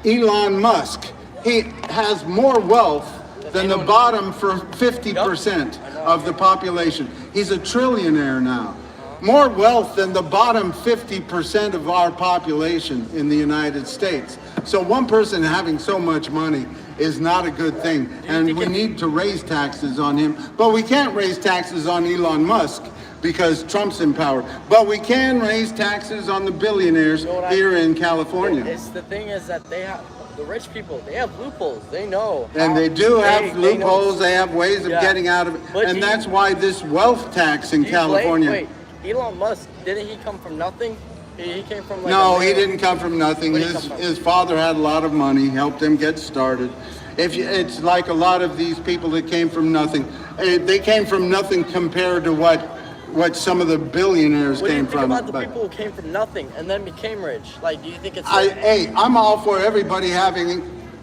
Elon Musk. He has more wealth than the bottom for 50% of the population. He's a trillionaire now. More wealth than the bottom 50% of our population in the United States. So one person having so much money is not a good thing. And we need to raise taxes on him. But we can't raise taxes on Elon Musk because Trump's in power. But we can raise taxes on the billionaires here in California. The thing is that they have, the rich people, they have loopholes. They know. And they do have loopholes. They have ways of getting out of it. And that's why this wealth tax in California. Wait, Elon Musk, didn't he come from nothing? He came from like No, he didn't come from nothing. His father had a lot of money, helped him get started. It's like a lot of these people that came from nothing. They came from nothing compared to what some of the billionaires came from. What do you think about the people who came from nothing and then became rich? Like, do you think it's... I'm all for everybody having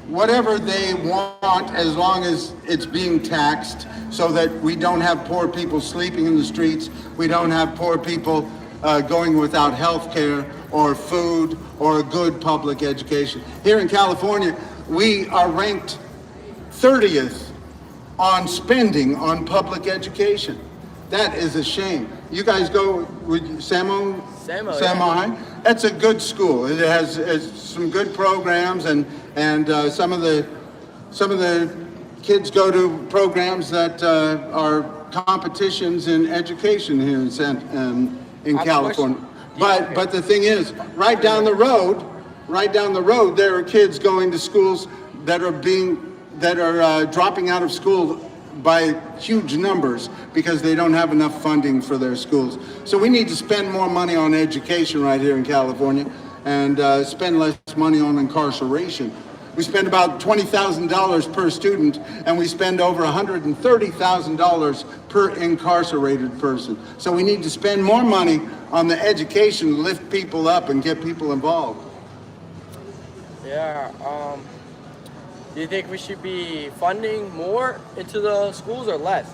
whatever they want as long as it's being taxed so that we don't have poor people sleeping in the streets. We don't have poor people going without health care or food or a good public education. Here in California, we are ranked 30th on spending on public education. That is a shame. You guys go with Samo High? That's a good school. It has some good programs, and some of the kids go to programs that are competitions in education here in California. But the thing is, right down the road, there are kids going to schools that are dropping out of school by huge numbers because they don't have enough funding for their schools. So we need to spend more money on education right here in California and spend less money on incarceration. We spend about $20,000 per student, and we spend over $130,000 per incarcerated person. So we need to spend more money on the education to lift people up and get people involved. Yeah. Do you think we should be funding more into the schools or less?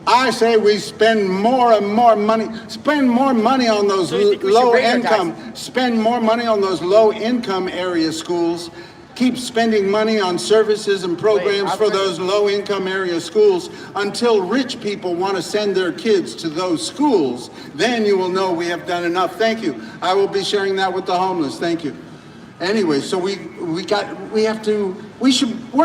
I say we spend more and more money. Spend more money on those So you think we should low raise our income. taxes? Spend more money on those low income area schools. Keep spending money on services and programs I've for heard- those low income area schools until rich people want to send their kids to those schools. Then you will know we have done enough. Thank you. I will be sharing that with the homeless. Thank you. Anyway, so we're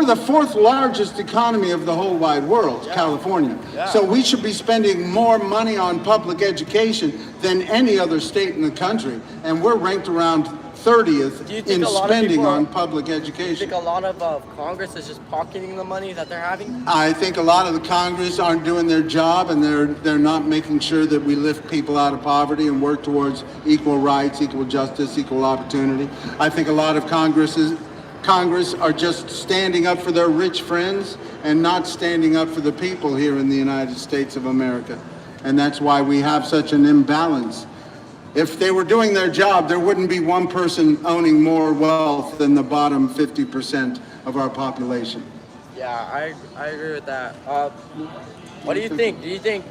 the fourth largest economy of the whole wide world, California. Yeah. So we should be spending more money on public education than any other state in the country. And we're ranked around 30th Do you think in a lot of spending people are- on public Do you education. think a lot of Congress is just pocketing the money that they're having? I think a lot of the Congress aren't doing their job, and they're not making sure that we lift people out of poverty and work towards equal rights, equal justice, equal opportunity. I think a lot of Congress are just standing up for their rich friends and not standing up for the people here in the United States of America. And that's why we have such an imbalance. If they were doing their job, there wouldn't be one person owning more wealth than the bottom 50% of our population. Yeah, I agree with that. What do you think? Do you think?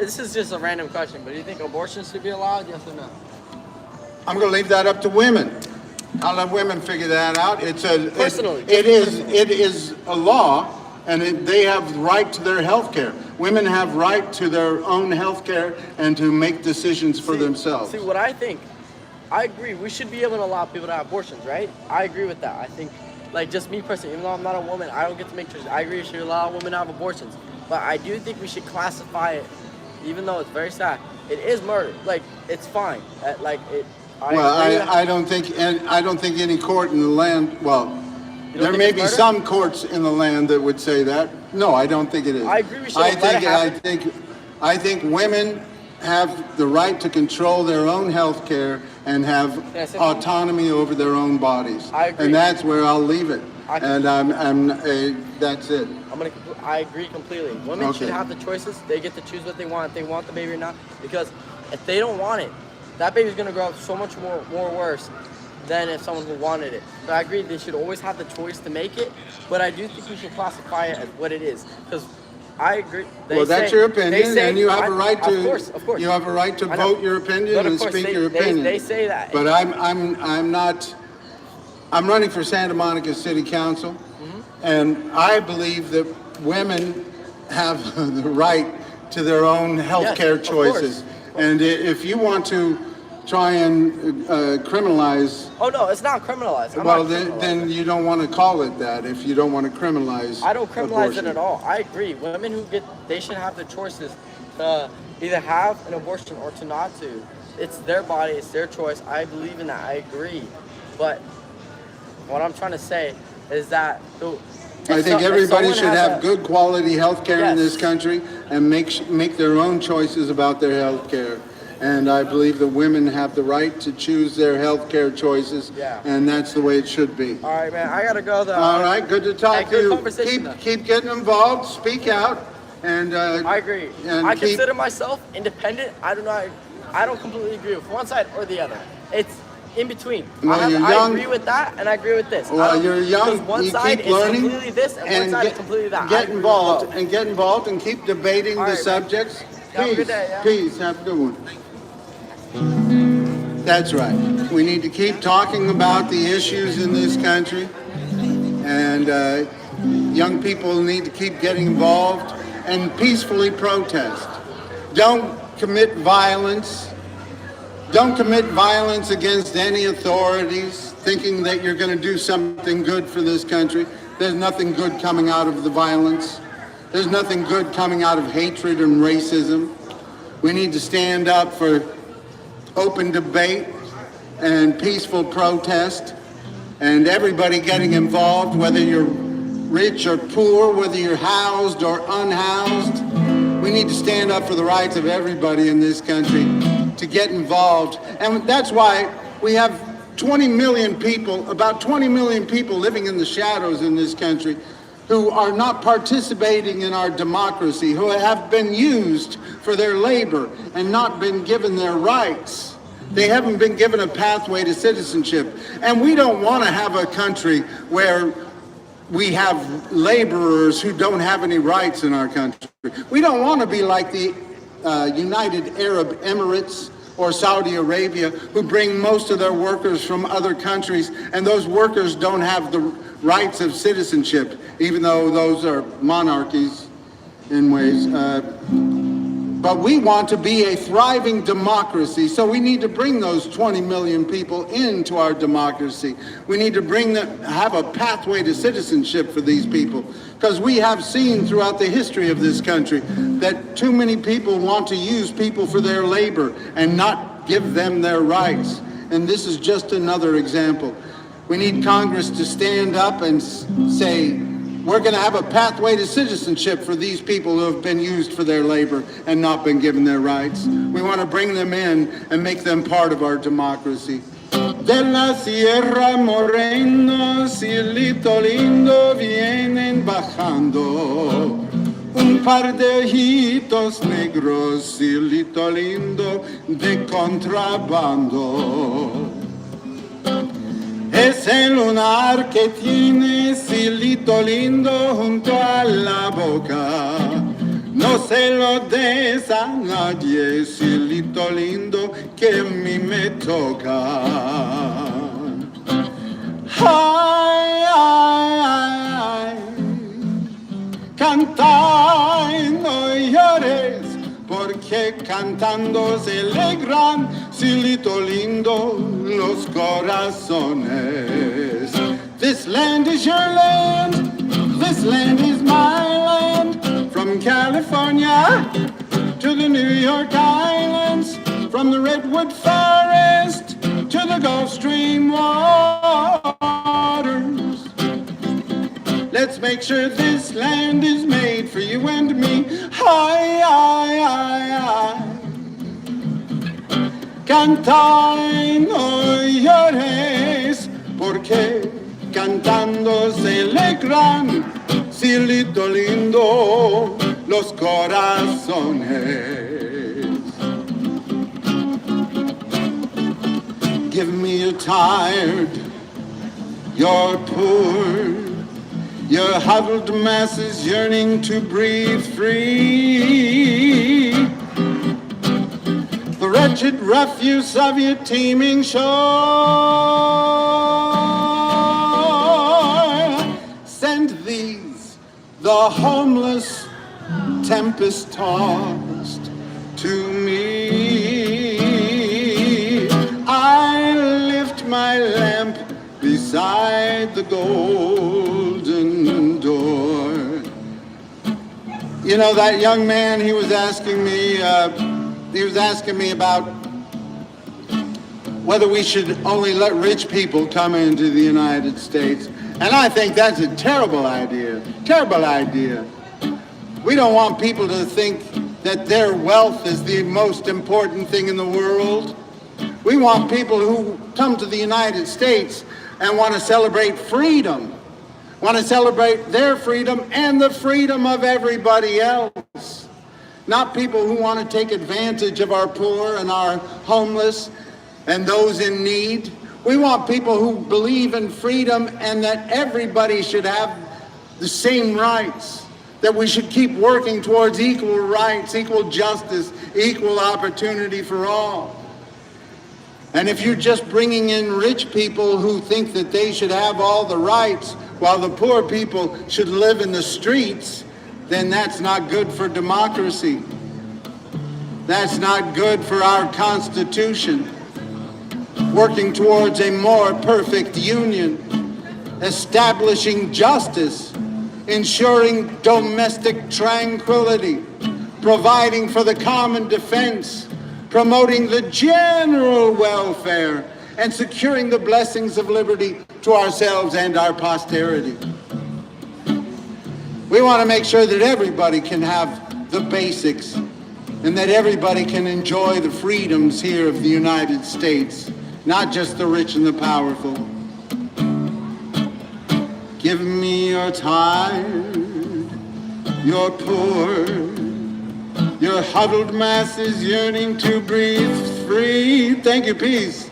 This is just a random question, but do you think abortion should be allowed? Yes or no? I'm going to leave that up to women. I'll let women figure that out. Personally, it is a law, and they have the right to their health care. Women have right to their own health care and to make decisions for themselves. See, what I think, I agree. We should be able to allow people to have abortions, right? I agree with that. I think, like, just me personally, even though I'm not a woman, I don't get to make choices. I agree we should allow women to have abortions. But I do think we should classify it, even though it's very sad, it is murder. Like, it's fine. I don't think any court in the land. Well, there may be some courts in the land that would say that. No, I don't think it is. I agree we should let it happen. I think women have the right to control their own health care and have autonomy over their own bodies. I agree. And that's where I'll leave it. That's it. I agree completely. Women should have the choices. They get to choose what they want, if they want the baby or not. Because if they don't want it, that baby's gonna grow up so much more worse than if someone who wanted it. So I agree they should always have the choice to make it, but I do think we should classify it as what it is. Because I agree. That's your opinion, and you have a right to. Of course. You have a right to vote your opinion and speak your opinion. They say that. But I'm not. I'm running for Santa Monica City Council, and I believe that women have the right to their own health care choices. And if you want to try and criminalize. Oh no, it's not criminalized. Then you don't want to call it that. If you don't want to criminalize. I don't criminalize abortion. it at all. I agree. Women they should have the choices to either have an abortion or to not to. It's their body. It's their choice. I believe in that. I agree. But what I'm trying to say is that. I think everybody should have good quality health care in this country and make their own choices about their health care. And I believe that women have the right to choose their health care choices, and that's the way it should be. All right, man, I gotta go though. All right, good to talk to you. Keep getting involved, speak out, and I agree. I consider myself independent. I don't completely agree with one side or the other. It's in between. I agree with that, and I agree with this. Well, you're young. Because one you side keep is learning completely this, and one side is completely that. Get involved, and keep debating the subjects. Have a good day. Yeah? Peace. Have a good one. That's right. We need to keep talking about the issues in this country, and young people need to keep getting involved and peacefully protest. Don't commit violence. Don't commit violence against any authorities, thinking that you're going to do something good for this country. There's nothing good coming out of the violence. There's nothing good coming out of hatred and racism. We need to stand up for open debate and peaceful protest, and everybody getting involved, whether you're rich or poor, whether you're housed or unhoused. We need to stand up for the rights of everybody in this country to get involved. And that's why we have 20 million people, about 20 million people living in the shadows in this country who are not participating in our democracy, who have been used for their labor and not been given their rights. They haven't been given a pathway to citizenship. And we don't want to have a country where we have laborers who don't have any rights in our country. We don't want to be like the United Arab Emirates or Saudi Arabia, who bring most of their workers from other countries, and those workers don't have the rights of citizenship, even though those are monarchies in ways. But we want to be a thriving democracy, so we need to bring those 20 million people into our democracy. We need to have a pathway to citizenship for these people, because we have seen throughout the history of this country that too many people want to use people for their labor and not give them their rights. And this is just another example. We need Congress to stand up and say, we're going to have a pathway to citizenship for these people who have been used for their labor and not been given their rights. We want to bring them in and make them part of our democracy. De la Sierra Moreno, cielito lindo, vienen bajando. Un par de ojitos negros, cielito lindo, de contrabando. Es el lunar que tiene cielito lindo junto a la boca. No se lo des a nadie, cielito lindo, que a mí me toca. Ay, ay, ay, canta y no llores, porque cantando se alegran, cielito lindo, los corazones. This land is your land, this land is my land, from California to the New York Islands, from the Redwood Forest to the Gulf Stream waters. Let's make sure this land is made for you and me. Ay, ay, ay, ay. Canta y no llores, porque cantando se alegran, cielito lindo, los corazones. Give me your tired, your poor, your huddled masses yearning to breathe free. The wretched refuse of your teeming shore. Send these, the homeless, tempest-tossed, to me. I lift my lamp beside the golden door. You know, that young man, he was asking me about whether we should only let rich people come into the United States. And I think that's a terrible idea, terrible idea. We don't want people to think that their wealth is the most important thing in the world. We want people who come to the United States and want to celebrate freedom, want to celebrate their freedom and the freedom of everybody else. Not people who want to take advantage of our poor and our homeless and those in need. We want people who believe in freedom and that everybody should have the same rights, that we should keep working towards equal rights, equal justice, equal opportunity for all. And if you're just bringing in rich people who think that they should have all the rights while the poor people should live in the streets, then that's not good for democracy. That's not good for our Constitution. Working towards a more perfect union, establishing justice, ensuring domestic tranquility, providing for the common defense, promoting the general welfare, and securing the blessings of liberty to ourselves and our posterity. We want to make sure that everybody can have the basics and that everybody can enjoy the freedoms here of the United States, not just the rich and the powerful. Give me your tired, your poor, your huddled masses yearning to breathe free. Thank you, peace.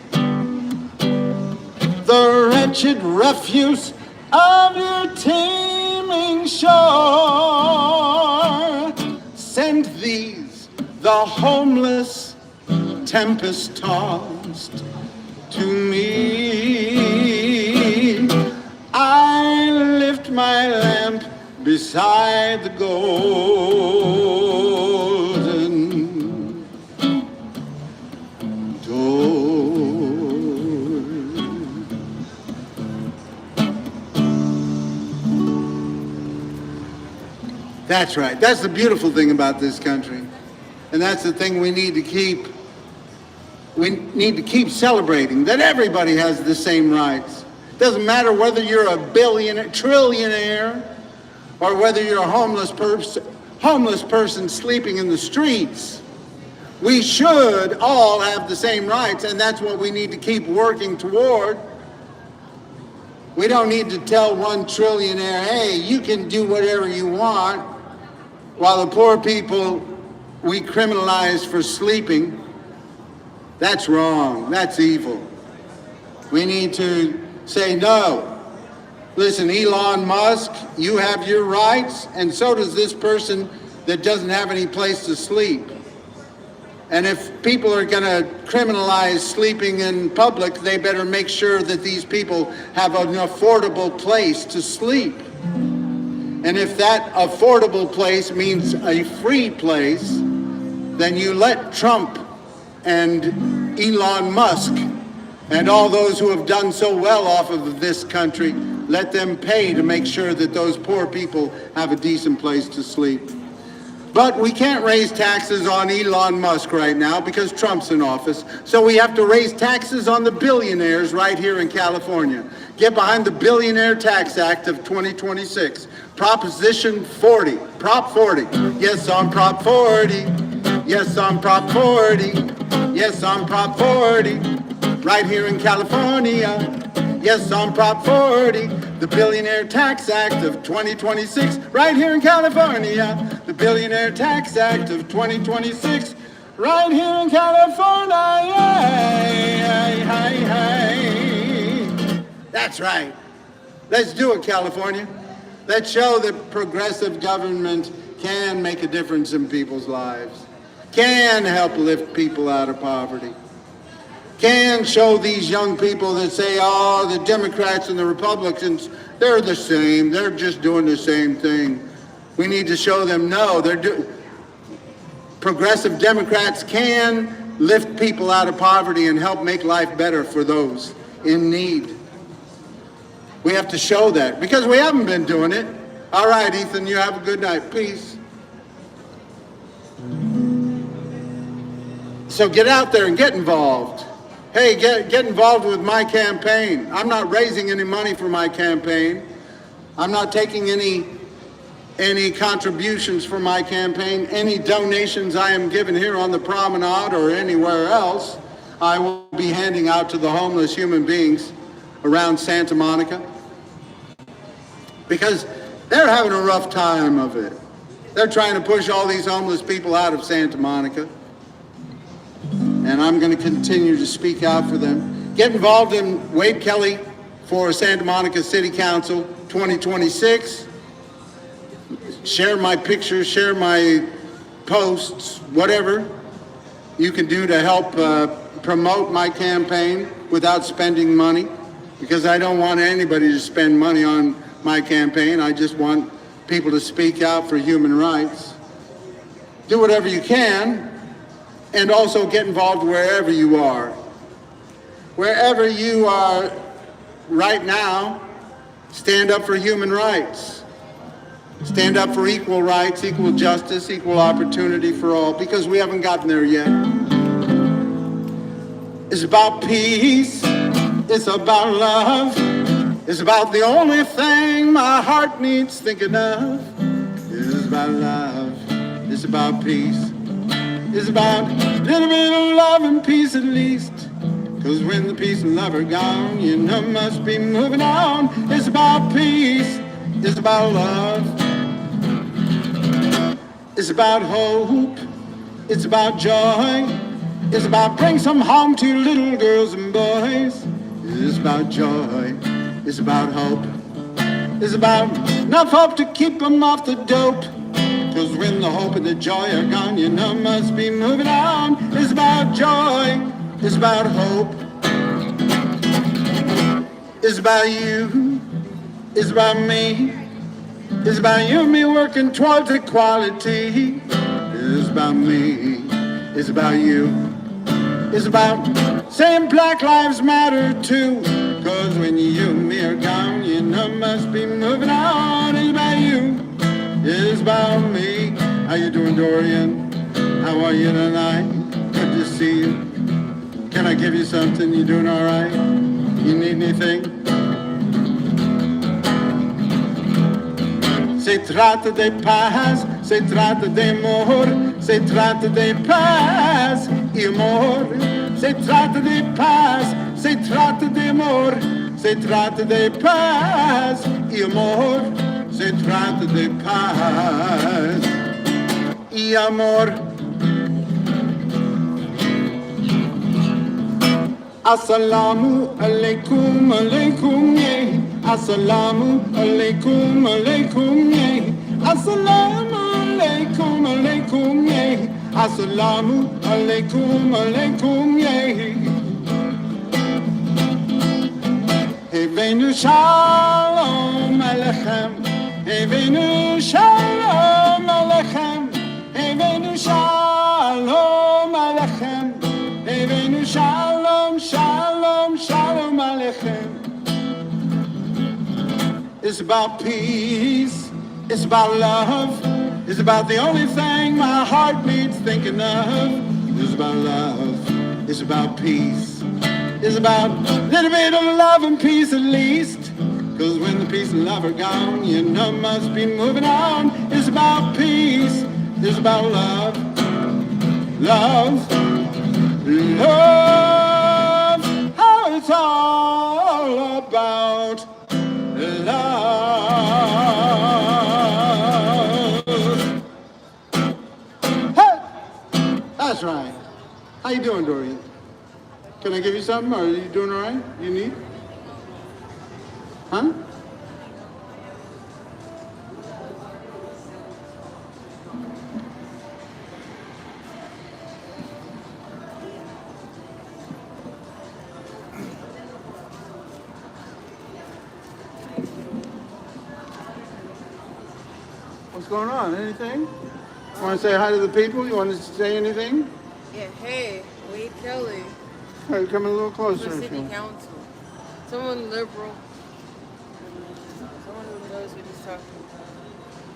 The wretched refuse of your teeming shore. Send these, the homeless, tempest-tossed, to me. I lift my lamp beside the golden door. That's right. That's the beautiful thing about this country. And that's the thing we need to keep celebrating, that everybody has the same rights. Doesn't matter whether you're a billionaire, trillionaire, or whether you're a homeless person sleeping in the streets. We should all have the same rights, and that's what we need to keep working toward. We don't need to tell one trillionaire, hey, you can do whatever you want, while the poor people we criminalize for sleeping. That's wrong. That's evil. We need to say no. Listen, Elon Musk, you have your rights, and so does this person that doesn't have any place to sleep. And if people are going to criminalize sleeping in public, they better make sure that these people have an affordable place to sleep. And if that affordable place means a free place, then you let Trump and Elon Musk and all those who have done so well off of this country, let them pay to make sure that those poor people have a decent place to sleep. But we can't raise taxes on Elon Musk right now because Trump's in office. So we have to raise taxes on the billionaires right here in California. Get behind the Billionaire Tax Act of 2026. Proposition 40, Prop 40. Yes, on Prop 40. Yes, on Prop 40. Yes, on Prop 40. Right here in California. Yes, on Prop 40, the Billionaire Tax Act of 2026, right here in California. The Billionaire Tax Act of 2026, right here in California. That's right. Let's do it, California. Let's show that progressive government can make a difference in people's lives, can help lift people out of poverty, can show these young people that say, oh, the Democrats and the Republicans, they're the same. They're just doing the same thing. We need to show them, no, progressive Democrats can lift people out of poverty and help make life better for those in need. We have to show that because we haven't been doing it. All right, Ethan, you have a good night. Peace. So get out there and get involved. Hey, get involved with my campaign. I'm not raising any money for my campaign. I'm not taking any contributions for my campaign. Any donations I am given here on the promenade or anywhere else, I will be handing out to the homeless human beings around Santa Monica. Because they're having a rough time of it. They're trying to push all these homeless people out of Santa Monica. And I'm going to continue to speak out for them. Get involved in Wade Kelley for Santa Monica City Council 2026. Share my pictures, share my posts, whatever you can do to help promote my campaign without spending money, because I don't want anybody to spend money on my campaign. I just want people to speak out for human rights. Do whatever you can. And also get involved wherever you are. Wherever you are right now, stand up for human rights. Stand up for equal rights, equal justice, equal opportunity for all, because we haven't gotten there yet. It's about peace. It's about love. It's about the only thing my heart needs thinking of. about love. It's about peace. It's about a little bit of love and peace at least. Cause when the peace and love are gone, you know must be moving on. It's about peace. It's about love. It's about hope. It's about joy. It's about bring some home to little girls and boys. It's about joy. It's about hope. It's about enough hope to keep them off the dope. Cause when the hope and the joy are gone, you know must be moving on. It's about joy. It's about hope. It's about you. It's about me. It's about you and me working towards equality. It's about me. It's about you. It's about saying Black Lives Matter too. Cause when you and me are gone, you know must be moving on. It's about you. It's about me. How you doing, Dorian? How are you tonight? Good to see you. Can I give you something? You doing all right? You need anything? Se trata de paz, se trata de amor, se trata de paz y amor. Se trata de paz, se trata de amor, se trata de paz y amor. Se trata de paz y amor. Assalamu alaikum, alaikum, yeah. Assalamu alaikum, alaikum, yeah. Assalamu alaikum, alaikum, yeah. Assalamu alaikum, alaikum, yeah. Hevenu shalom alechem, hevenu shalom alechem, hevenu shalom alechem, hevenu shalom, shalom, shalom alechem. It's about peace, it's about love, it's about the only thing my heart needs thinking of. It's about love, it's about peace, it's about a little bit of love and peace at least. Cause when the peace and love are gone, you know must be moving on. It's about peace, it's about love, love, love. How it's all about love. Hey! That's right. How you doing, Dorian? Can I give you something? Are you doing all right? You need? Huh? What's going on? Anything? You want to say hi to the people? You want to say anything? Yeah, hey, Wade Kelley Hey, come a little closer. for if city you- council. Someone liberal. Someone who knows what he's talking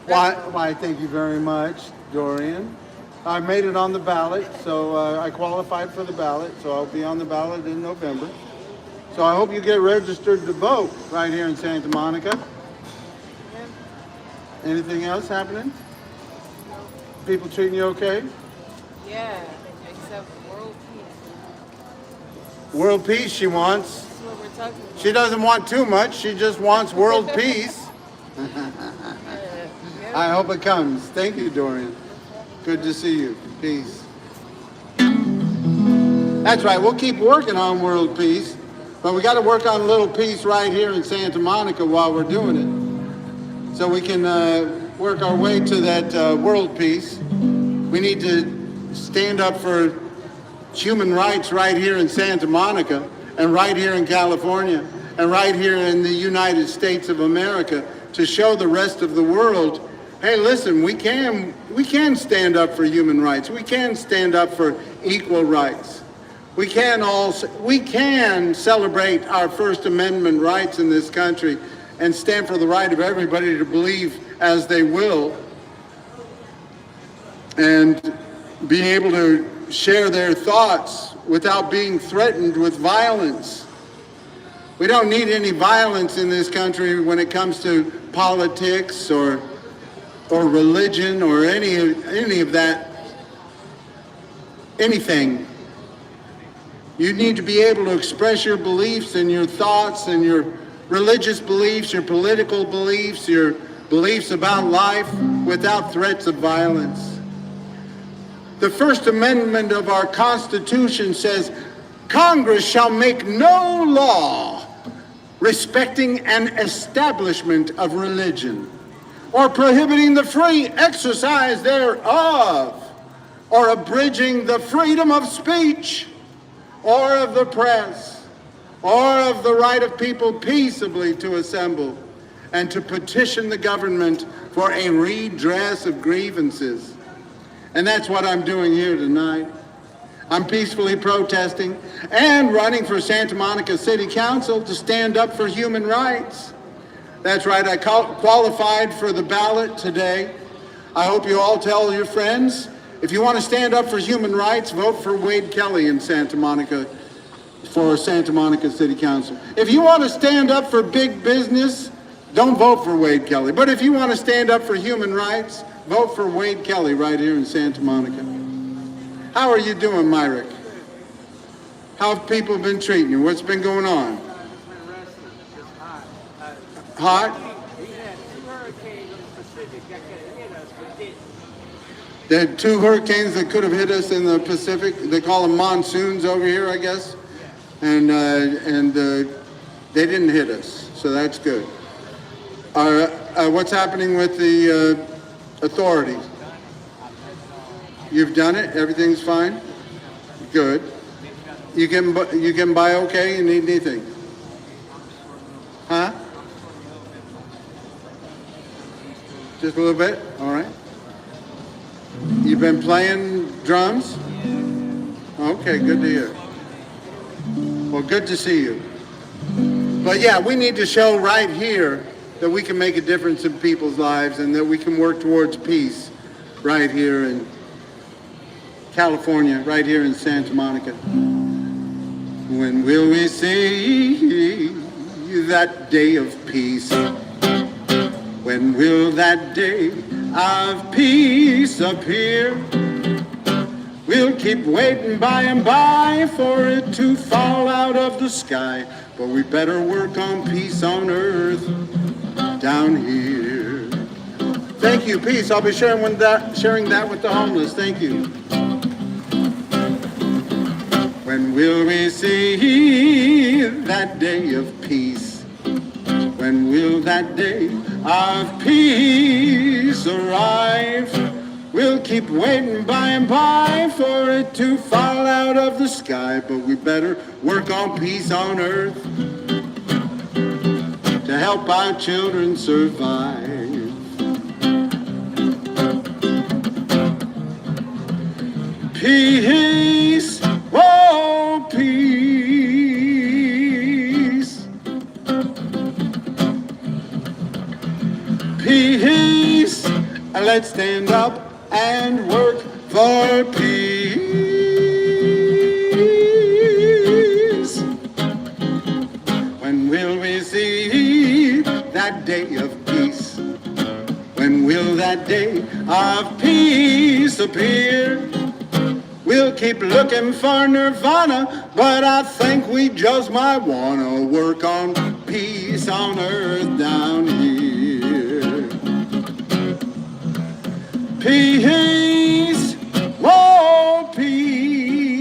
about. Why, thank you very much, Dorian. I made it on the ballot, so I qualified for the ballot, so I'll be on the ballot in November. So I hope you get registered to vote right here in Santa Monica. Yeah. Anything else happening? People treating you okay? Yeah, except world peace. World peace she wants. That's what we're talking about. She doesn't want too much, she just wants world peace. Yeah. I hope it comes. Thank you, Dorian. Good to see you. Peace. That's right, we'll keep working on world peace, but we got to work on a little peace right here in Santa Monica while we're doing it. So we can work our way to that world peace. We need to stand up for human rights right here in Santa Monica and right here in California and right here in the United States of America to show the rest of the world, hey, listen, we can stand up for human rights. We can stand up for equal rights. We can celebrate our First Amendment rights in this country and stand for the right of everybody to believe as they will and be able to share their thoughts without being threatened with violence. We don't need any violence in this country when it comes to politics or or religion or any of that, anything. You need to be able to express your beliefs and your thoughts and your religious beliefs, your political beliefs, your beliefs about life without threats of violence. The First Amendment of our Constitution says, Congress shall make no law respecting an establishment of religion, or prohibiting the free exercise thereof, or abridging the freedom of speech, or of the press, or of the right of people peaceably to assemble and to petition the government for a redress of grievances. And that's what I'm doing here tonight. I'm peacefully protesting and running for Santa Monica City Council to stand up for human rights. That's right, I qualified for the ballot today. I hope you all tell your friends, if you want to stand up for human rights, vote for Wade Kelley in Santa Monica for Santa Monica City Council. If you want to stand up for big business, don't vote for Wade Kelley. But if you want to stand up for human rights, vote for Wade Kelley right here in Santa Monica. How are you doing, Myrick? How have people been treating you? What's been going on? Hot? There are 2 hurricanes that could have hit us in the Pacific. They call them monsoons over here, I guess. And they didn't hit us, so that's good. What's happening with the authorities? You've done it? Everything's fine? Good. You can buy okay? You need anything? Huh? Just a little bit? All right. You've been playing drums? Okay, good to hear. Well, good to see you. But yeah, we need to show right here that we can make a difference in people's lives and that we can work towards peace right here in California, right here in Santa Monica. When will we see that day of peace? When will that day of peace appear? We'll keep waiting by and by for it to fall out of the sky, but we better work on peace on earth down here. Thank you, peace. I'll be sharing that with the homeless. Thank you. When will we see that day of peace? When will that day of peace arrive? We'll keep waiting by and by for it to fall out of the sky, but we better work on peace on earth to help our children survive. Peace, oh peace. Peace, let's stand up and work for peace. When will we see that day of peace? When will that day of peace appear? We'll keep looking for nirvana, but I think we just might want to work on peace on earth down here. Peace, oh peace.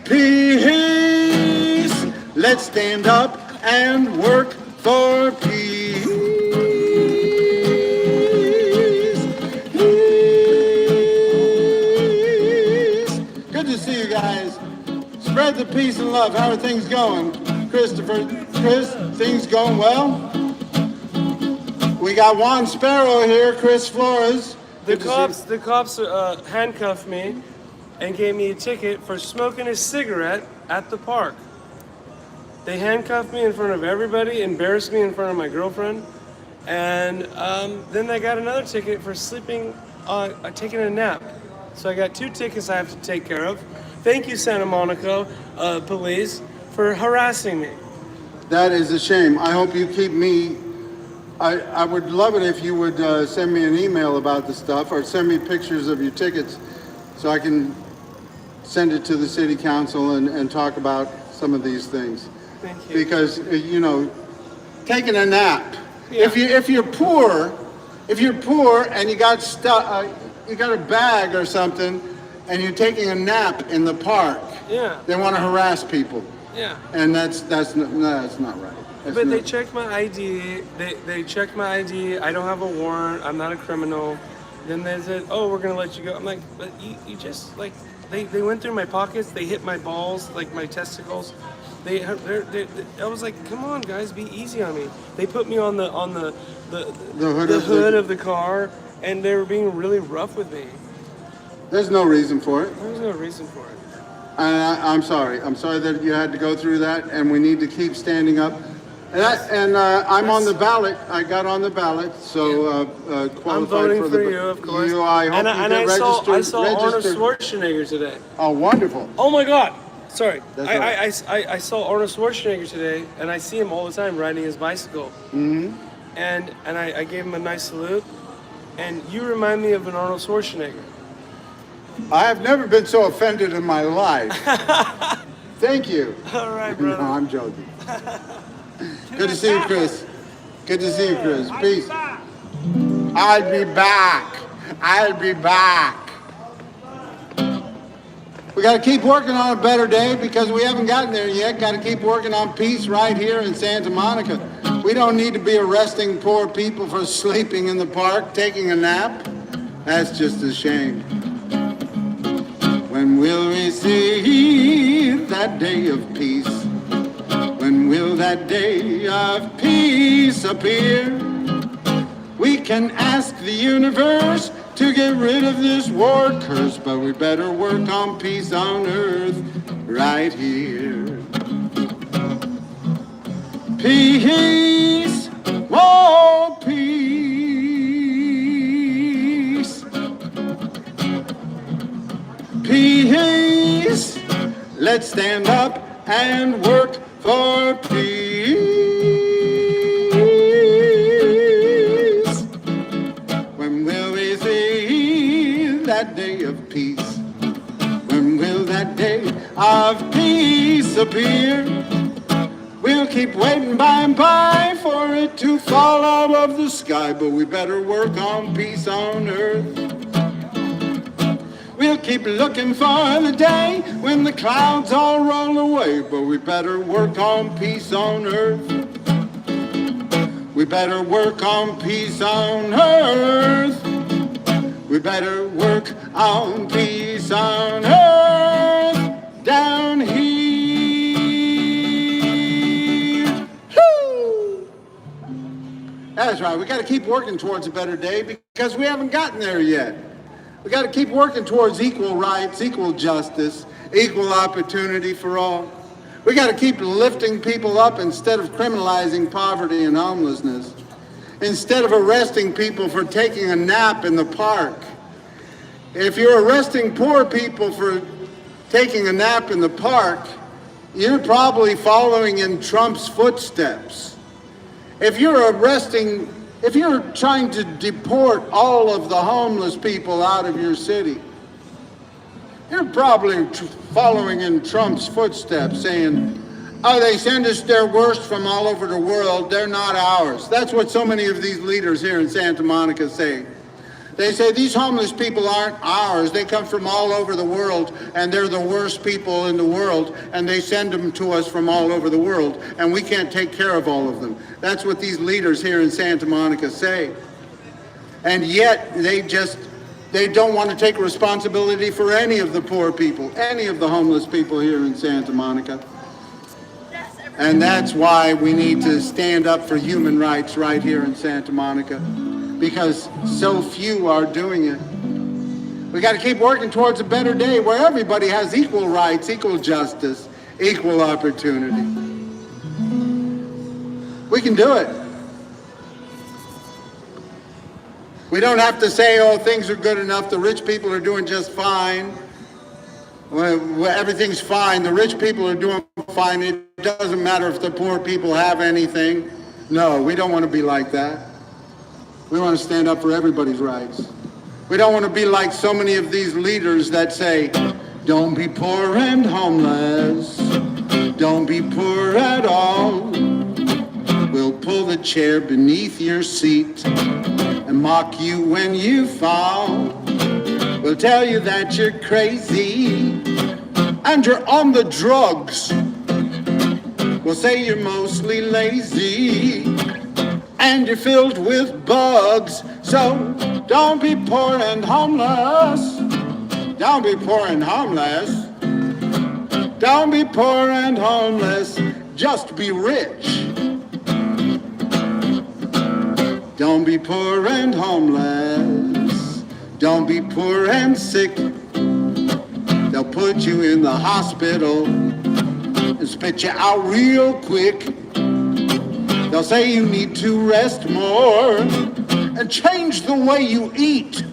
Peace, let's stand up and work for peace. Good to see you guys. Spread the peace and love. How are things going? Christopher, Chris, things going well? We got Juan Sparrow here, Chris Flores. The cops handcuffed me and gave me a ticket for smoking a cigarette at the park. They handcuffed me in front of everybody, embarrassed me in front of my girlfriend, and then they got another ticket for sleeping, taking a nap. So I got 2 tickets I have to take care of. Thank you, Santa Monica police, for harassing me. That is a shame. I hope you keep me. I would love it if you would send me an email about the stuff or send me pictures of your tickets so I can send it to the city council and talk about some of these things. Thank you. Because, you know, taking a nap. Yeah. If you're poor and you got you got a bag or something and you're taking a nap in the park, Yeah. they want to harass people. Yeah. And that's not right. But they checked my ID. They checked my ID. I don't have a warrant. I'm not a criminal. Then they said, "Oh, we're gonna let you go." I'm like, "But you just like they went through my pockets. They hit my balls, like my testicles. I was like, come on, guys, be easy on me. They put me on the hood of the car, and they were being really rough with me. There's no reason for it. There's no reason for it. I'm sorry. I'm sorry that you had to go through that, and we need to keep standing up. I'm on the ballot. I got on the ballot, so qualified I'm voting for for you, of course. I hope you get registered. I saw Arnold Schwarzenegger today. Oh, wonderful. Oh my God! Sorry, That's all right. I saw Arnold Schwarzenegger today, and I see him all the time riding his bicycle. Mm-hmm. And I gave him a nice salute. And you remind me of an Arnold Schwarzenegger. I have never been so offended in my life. Thank you. All right, brother. No, I'm joking. Good to see you, Chris. Good to see you, Chris. Peace. I'll be back. I'll be back. We got to keep working on a better day because we haven't gotten there yet. Got to keep working on peace right here in Santa Monica. We don't need to be arresting poor people for sleeping in the park, taking a nap. That's just a shame. When will we see that day of peace? When will that day of peace appear? We can ask the universe to get rid of this war curse, but we better work on peace on earth right here. Peace, oh peace. Peace, let's stand up and work for peace. When will we see that day of peace? When will that day of peace appear? We'll keep waiting by and by for it to fall out of the sky, but we better work on peace on earth. We'll keep looking for the day when the clouds all roll away, but we better work on peace on earth. We better work on peace on earth. We better work on peace on earth down here. Woo! That's right. We got to keep working towards a better day because we haven't gotten there yet. We got to keep working towards equal rights, equal justice, equal opportunity for all. We got to keep lifting people up instead of criminalizing poverty and homelessness. Instead of arresting people for taking a nap in the park. If you're arresting poor people for taking a nap in the park, you're probably following in Trump's footsteps. If you're trying to deport all of the homeless people out of your city, you're probably following in Trump's footsteps, saying, oh, they send us their worst from all over the world, they're not ours. That's what so many of these leaders here in Santa Monica say. They say these homeless people aren't ours, they come from all over the world, and they're the worst people in the world, and they send them to us from all over the world, and we can't take care of all of them. That's what these leaders here in Santa Monica say. And yet, they don't want to take responsibility for any of the poor people, any of the homeless people here in Santa Monica. And that's why we need to stand up for human rights right here in Santa Monica, because so few are doing it. We got to keep working towards a better day where everybody has equal rights, equal justice, equal opportunity. We can do it. We don't have to say, oh, things are good enough, the rich people are doing just fine. Well, everything's fine, the rich people are doing fine. It doesn't matter if the poor people have anything. No, we don't want to be like that. We want to stand up for everybody's rights. We don't want to be like so many of these leaders that say, don't be poor and homeless. Don't be poor at all. We'll pull the chair beneath your seat and mock you when you fall. We'll tell you that you're crazy and you're on the drugs. We'll say you're mostly lazy and you're filled with bugs. So don't be poor and homeless. Don't be poor and homeless. Don't be poor and homeless. Just be rich. Don't be poor and homeless. Don't be poor and sick. They'll put you in the hospital and spit you out real quick. They'll say you need to rest more and change the way you eat.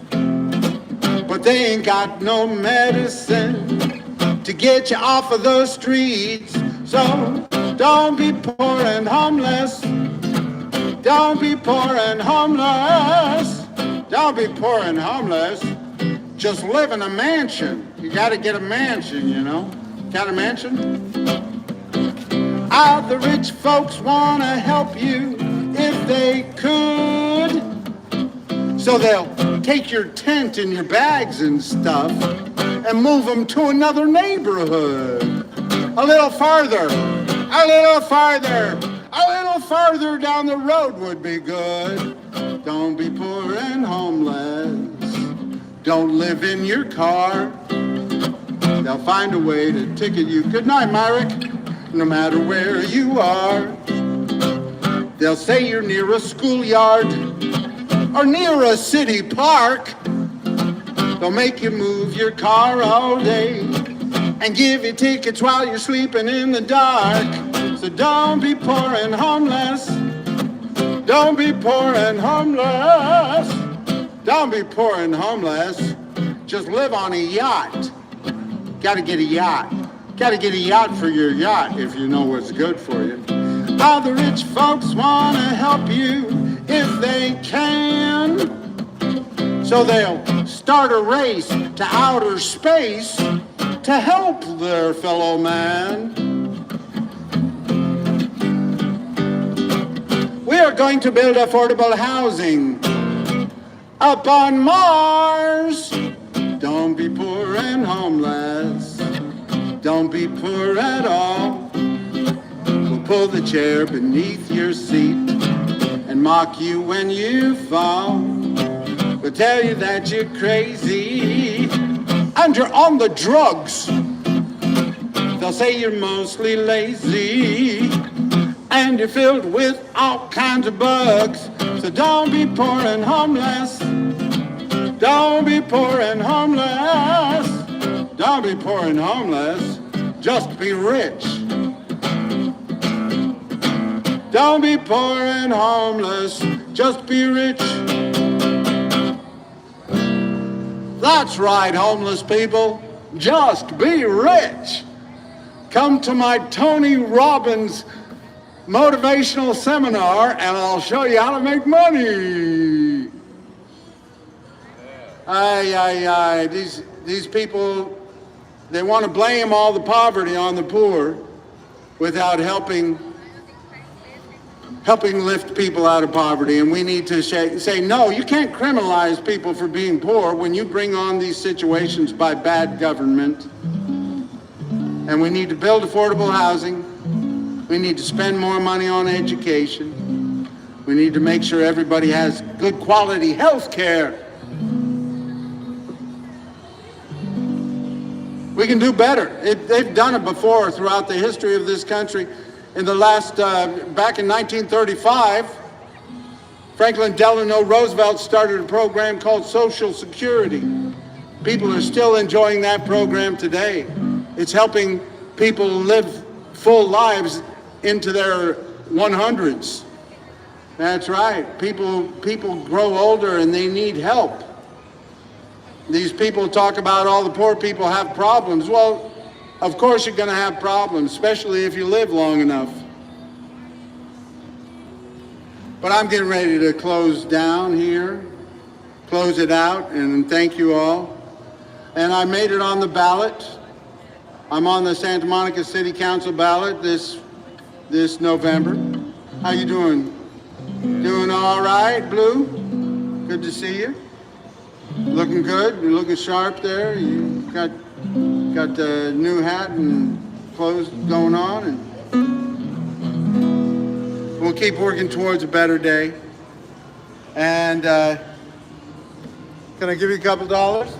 But they ain't got no medicine to get you off of the streets. So don't be poor and homeless. Don't be poor and homeless. Don't be poor and homeless. Just live in a mansion. You gotta get a mansion, you know. Got a mansion? The rich folks wanna help you if they could. So they'll take your tent and your bags and stuff and move them to another neighborhood. A little farther, a little farther, a little farther down the road would be good. Don't be poor and homeless. Don't live in your car. They'll find a way to ticket you. Good night, Myrick. No matter where you are. They'll say you're near a schoolyard or near a city park. They'll make you move your car all day and give you tickets while you're sleeping in the dark. So don't be poor and homeless. Don't be poor and homeless. Don't be poor and homeless. Just live on a yacht. Gotta get a yacht. Gotta get a yacht for your yacht if you know what's good for you. All the rich folks wanna help you if they can. So they'll start a race to outer space to help their fellow man. We are going to build affordable housing up on Mars. Don't be poor and homeless. Don't be poor at all. We'll pull the chair beneath your seat and mock you when you fall. We'll tell you that you're crazy and you're on the drugs. They'll say you're mostly lazy and you're filled with all kinds of bugs. So don't be poor and homeless. Don't be poor and homeless. Don't be poor and homeless. Just be rich. Don't be poor and homeless. Just be rich. That's right, homeless people. Just be rich. Come to my Tony Robbins motivational seminar and I'll show you how to make money. These people, they want to blame all the poverty on the poor without helping lift people out of poverty. And we need to say, no, you can't criminalize people for being poor when you bring on these situations by bad government. And we need to build affordable housing. We need to spend more money on education. We need to make sure everybody has good quality health care. We can do better. They've done it before throughout the history of this country. In the last, back in 1935, Franklin Delano Roosevelt started a program called Social Security. People are still enjoying that program today. It's helping people live full lives into their 100s. That's right. People grow older and they need help. These people talk about all the poor people have problems. Well, of course you're going to have problems, especially if you live long enough. But I'm getting ready to close down here, close it out, and thank you all. And I made it on the ballot. I'm on the Santa Monica City Council ballot this November. How you doing? Doing all right, Blue? Good to see you. Looking good. You're looking sharp there. You got the new hat and clothes going on, and we'll keep working towards a better day. And can I give you a couple dollars?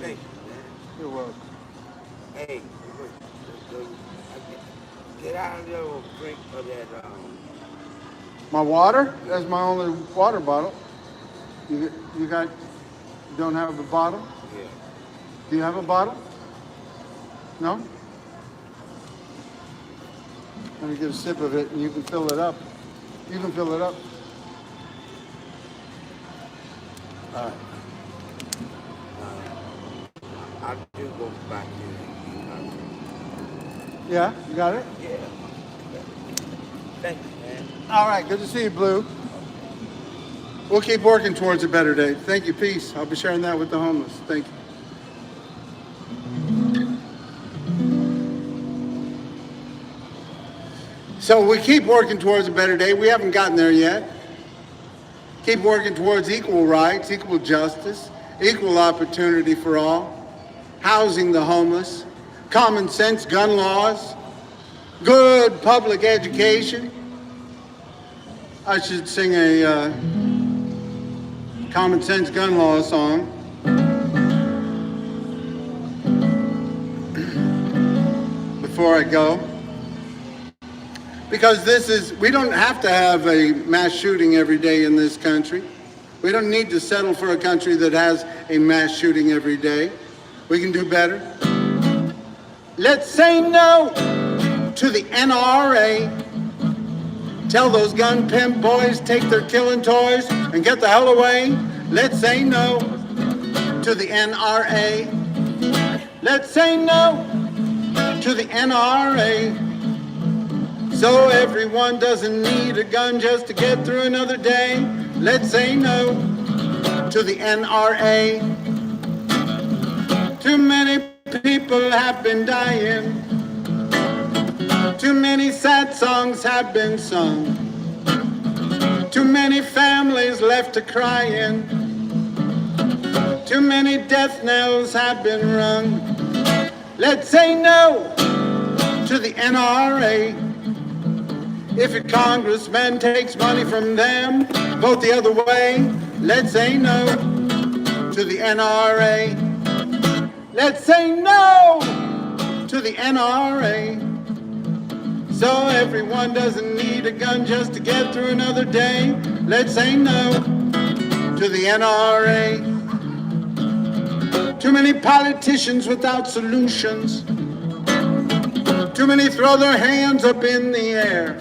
Hey, You're welcome. hey, get out of there and drink of that, My water? That's my only water bottle. You don't have a bottle? yeah. Do you have a bottle? No? Let me get a sip of it and you can fill it up. You can fill it up. All right. I do go back to Yeah, you got it? yeah. Thank you, man. All right, good to see you, Blue. We'll keep working towards a better day. Thank you, peace. I'll be sharing that with the homeless. Thank you. So we keep working towards a better day. We haven't gotten there yet. Keep working towards equal rights, equal justice, equal opportunity for all, housing the homeless, common sense gun laws, good public education. I should sing a common sense gun law song. Before I go. Because we don't have to have a mass shooting every day in this country. We don't need to settle for a country that has a mass shooting every day. We can do better. Let's say no to the NRA. Tell those gun pimp boys take their killing toys and get the hell away. Let's say no to the NRA. Let's say no to the NRA. So everyone doesn't need a gun just to get through another day. Let's say no to the NRA. Too many people have been dying. Too many sad songs have been sung. Too many families left to crying. Too many death knells have been rung. Let's say no to the NRA. If your congressman takes money from them, vote the other way. Let's say no to the NRA. Let's say no to the NRA. So everyone doesn't need a gun just to get through another day. Let's say no to the NRA. Too many politicians without solutions. Too many throw their hands up in the air.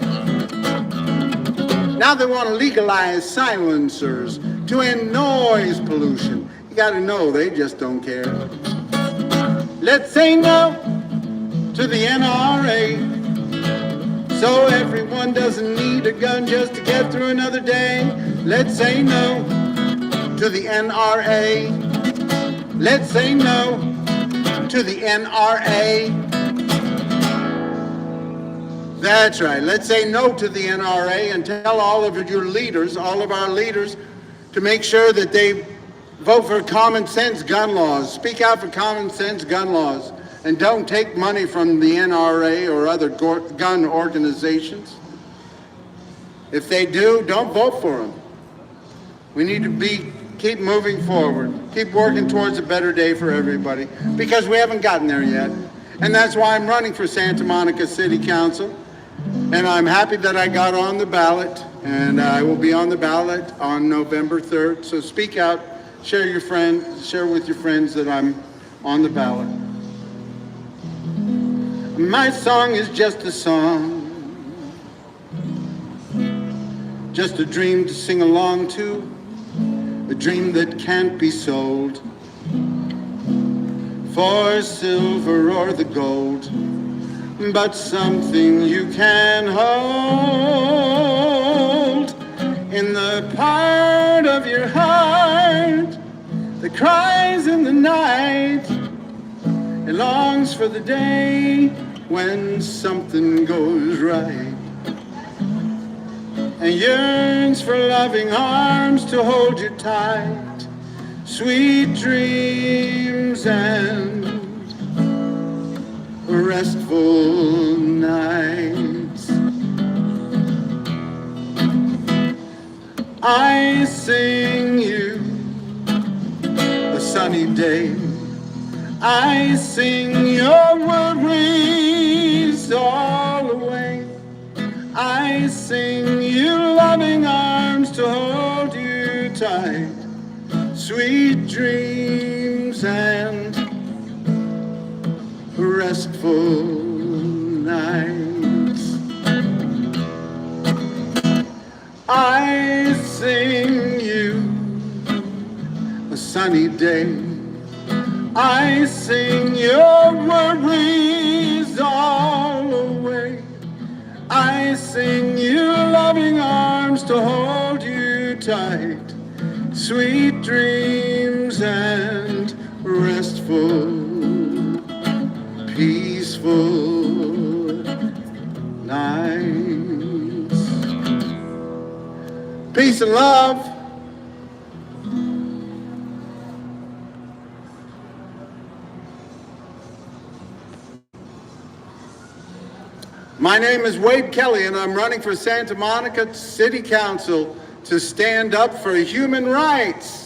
Now they want to legalize silencers to end noise pollution. You got to know they just don't care. Let's say no to the NRA. So everyone doesn't need a gun just to get through another day. Let's say no to the NRA. Let's say no to the NRA. That's right. Let's say no to the NRA and tell all of your leaders, all of our leaders, to make sure that they vote for common sense gun laws. Speak out for common sense gun laws. And don't take money from the NRA or other gun organizations. If they do, don't vote for them. We need to keep moving forward, keep working towards a better day for everybody, because we haven't gotten there yet. And that's why I'm running for Santa Monica City Council. And I'm happy that I got on the ballot, and I will be on the ballot on November 3rd. So speak out, share with your friends that I'm on the ballot. My song is just a song. just a dream to sing along to, a dream that can't be sold for silver or the gold, but something you can hold in the part of your heart that cries in the night. It longs for the day when something goes right, and yearns for loving arms to hold you tight. Sweet dreams and restful nights. I sing you a sunny day. I sing your worries all away. I sing you loving arms to hold you tight. Sweet dreams and restful nights. I sing you a sunny day. I sing your worries all away. I sing you loving arms to hold you tight. Sweet dreams and restful, peaceful nights. Peace and love. My name is Wade Kelley, and I'm running for Santa Monica City Council to stand up for human rights.